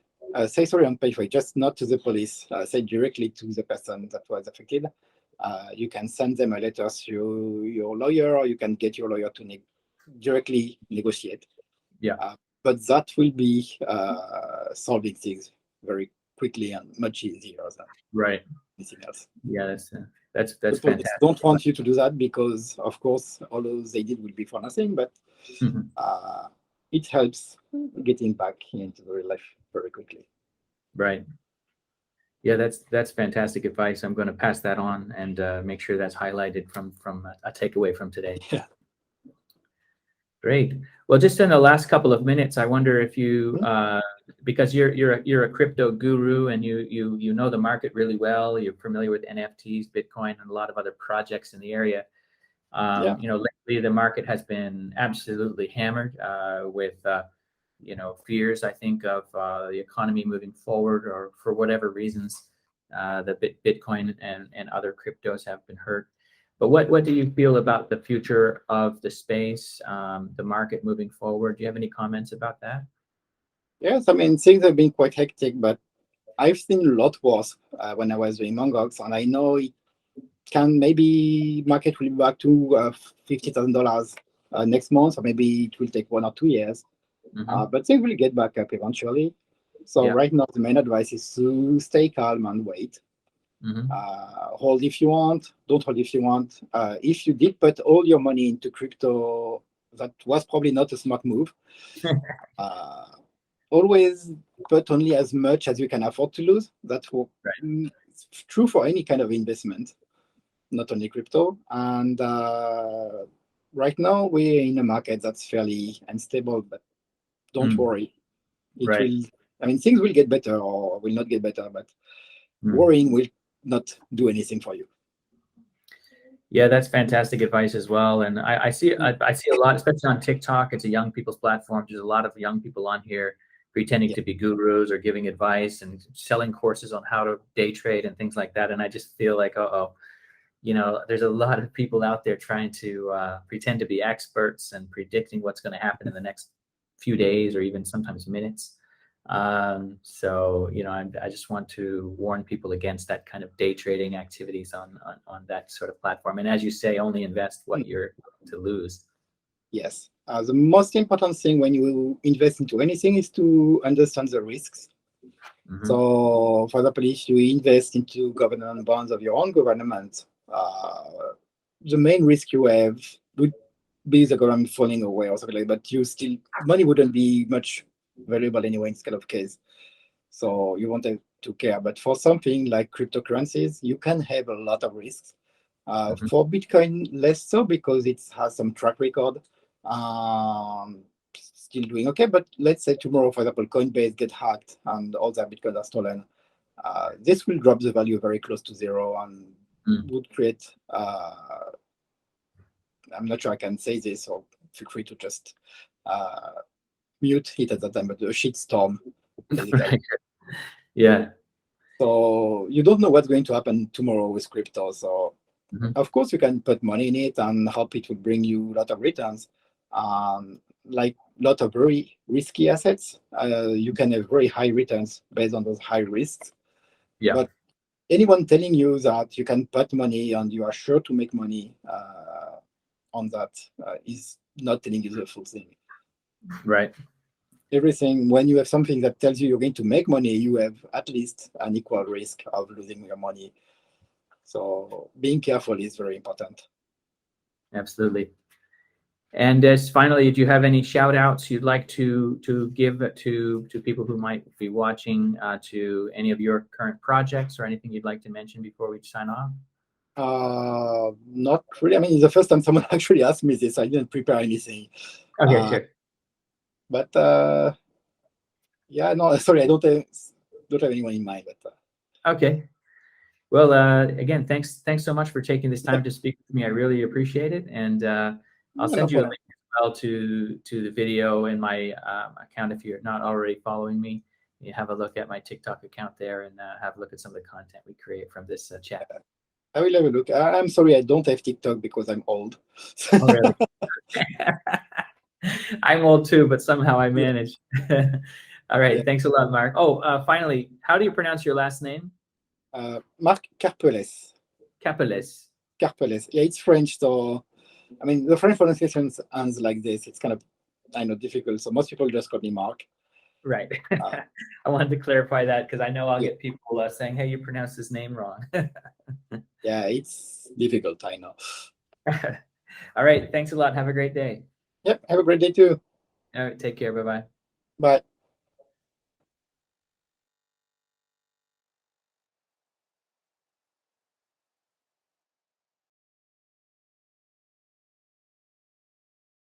[SPEAKER 2] say sorry and pay for it, just not to the police, say directly to the person that was affected. You can send them a letter through your lawyer, or you can get your lawyer to directly negotiate.
[SPEAKER 1] Yeah.
[SPEAKER 2] But that will be solving things very quickly and much easier than
[SPEAKER 1] Right.
[SPEAKER 2] anything else.
[SPEAKER 1] Yeah. That's
[SPEAKER 2] The
[SPEAKER 1] that's
[SPEAKER 2] police
[SPEAKER 1] fantastic.
[SPEAKER 2] don't want you to do that because, of course, all those they did will be for nothing, but
[SPEAKER 1] Mhm.
[SPEAKER 2] uh, it helps getting back into the real life very quickly.
[SPEAKER 1] Right. Yeah, that's fantastic advice. I'm going to pass that on and make sure that's highlighted from a takeaway from today.
[SPEAKER 2] Yeah.
[SPEAKER 1] Great. Well, just in the last couple of minutes, I wonder if you,
[SPEAKER 2] Mhm.
[SPEAKER 1] because you're a crypto guru and you know the market really well. You're familiar with NFTs, Bitcoin, and a lot of other projects in the area.
[SPEAKER 2] Yeah.
[SPEAKER 1] Lately the market has been absolutely hammered with fears, I think, of the economy moving forward, or for whatever reasons, the Bitcoin and other cryptos have been hurt. But what do you feel about the future of the space, the market moving forward? Do you have any comments about that?
[SPEAKER 2] Yes, I mean, things have been quite hectic, but I've seen a lot worse when I was doing Mongox, and I know it can maybe market will be back to $50,000 next month, or maybe it will take 1 or 2 years.
[SPEAKER 1] Hmm.
[SPEAKER 2] But things will get back up eventually. So
[SPEAKER 1] Yeah.
[SPEAKER 2] right now, the main advice is to stay calm and wait.
[SPEAKER 1] Hmm.
[SPEAKER 2] Hold if you want, don't hold if you want. If you did put all your money into crypto, that was probably not a smart move. Uh, Always put only as much as you can afford to lose.
[SPEAKER 1] Right.
[SPEAKER 2] It's true for any kind of investment, not only crypto. And right now, we're in a market that's fairly unstable, but don't
[SPEAKER 1] Mm.
[SPEAKER 2] worry. It
[SPEAKER 1] Right.
[SPEAKER 2] will, I mean, things will get better or will not get better, but
[SPEAKER 1] Mm.
[SPEAKER 2] worrying will not do anything for you.
[SPEAKER 1] Yeah, that's fantastic advice as well. And I see a lot, especially on TikTok. It's a young people's platform. There's a lot of young people on here pretending
[SPEAKER 2] Yeah.
[SPEAKER 1] to be gurus or giving advice and selling courses on how to day trade and things like that. And I just feel like, oh, there's a lot of people out there trying to pretend to be experts and predicting what's going to happen in the next few days or even sometimes minutes. I just want to warn people against that kind of day trading activities on that sort of platform. And as you say, only invest what you're to lose.
[SPEAKER 2] Yes. The most important thing when you invest into anything is to understand the risks.
[SPEAKER 1] Hmm.
[SPEAKER 2] So, for example, if you invest into government bonds of your own government, the main risk you have would be the government falling away or something like that. But you still, money wouldn't be much valuable anyway in this kind of case. So you won't have to care. But for something like cryptocurrencies, you can have a lot of risks.
[SPEAKER 1] Hmm.
[SPEAKER 2] For Bitcoin, less so because it has some track record. Um, Still doing okay. But let's say tomorrow, for example, Coinbase get hacked and all their Bitcoins are stolen. This will drop the value very close to zero and
[SPEAKER 1] Mm.
[SPEAKER 2] would create. I'm not sure I can say this, or feel free to just uh, mute it at that time. But a shitstorm, basically.
[SPEAKER 1] Right. Yeah.
[SPEAKER 2] So you don't know what's going to happen tomorrow with crypto. So
[SPEAKER 1] Hmm.
[SPEAKER 2] of course you can put money in it and hope it will bring you a lot of returns. Like a lot of very risky assets, you can have very high returns based on those high risks.
[SPEAKER 1] Yeah.
[SPEAKER 2] But anyone telling you that you can put money and you are sure to make money on that is not telling you the full thing.
[SPEAKER 1] Right.
[SPEAKER 2] Everything, when you have something that tells you you're going to make money, you have at least an equal risk of losing your money. So being careful is very important.
[SPEAKER 1] Absolutely. And as finally, do you have any shout outs you'd like to give to people who might be watching, to any of your current projects or anything you'd like to mention before we sign off?
[SPEAKER 2] Not really. I mean, it's the first time someone actually asked me this. I didn't prepare anything.
[SPEAKER 1] Okay,
[SPEAKER 2] Uh,
[SPEAKER 1] sure.
[SPEAKER 2] but yeah, no, sorry, I don't have anyone in mind. But
[SPEAKER 1] Okay. Well, again, thanks so much for taking this
[SPEAKER 2] yeah,
[SPEAKER 1] time to speak with me. I really appreciate it, and I'll
[SPEAKER 2] no
[SPEAKER 1] send you a
[SPEAKER 2] problem.
[SPEAKER 1] link as well to the video in my account if you're not already following me. You have a look at my TikTok account there and have a look at some of the content we create from this chat.
[SPEAKER 2] I will have a look. I'm sorry, I don't have TikTok because I'm old.
[SPEAKER 1] Oh, really? I'm old too, but somehow I
[SPEAKER 2] Yeah,
[SPEAKER 1] manage. All right,
[SPEAKER 2] yeah.
[SPEAKER 1] thanks a lot, Mark. Oh, finally, how do you pronounce your last name?
[SPEAKER 2] Mark Karpeles.
[SPEAKER 1] Karpeles.
[SPEAKER 2] Karpeles. Yeah, it's French, so I mean the French pronunciation ends like this. It's kind of, I know, difficult. So most people just call me Mark.
[SPEAKER 1] Right.
[SPEAKER 2] Uh,
[SPEAKER 1] I wanted to clarify that because I know I'll
[SPEAKER 2] yeah,
[SPEAKER 1] get people saying, "Hey, you pronounced his name wrong."
[SPEAKER 2] yeah, it's difficult. I know.
[SPEAKER 1] All right. Thanks a lot. Have a great day.
[SPEAKER 2] Yep. Have a great day too.
[SPEAKER 1] All right. Take care. Bye bye.
[SPEAKER 2] Bye.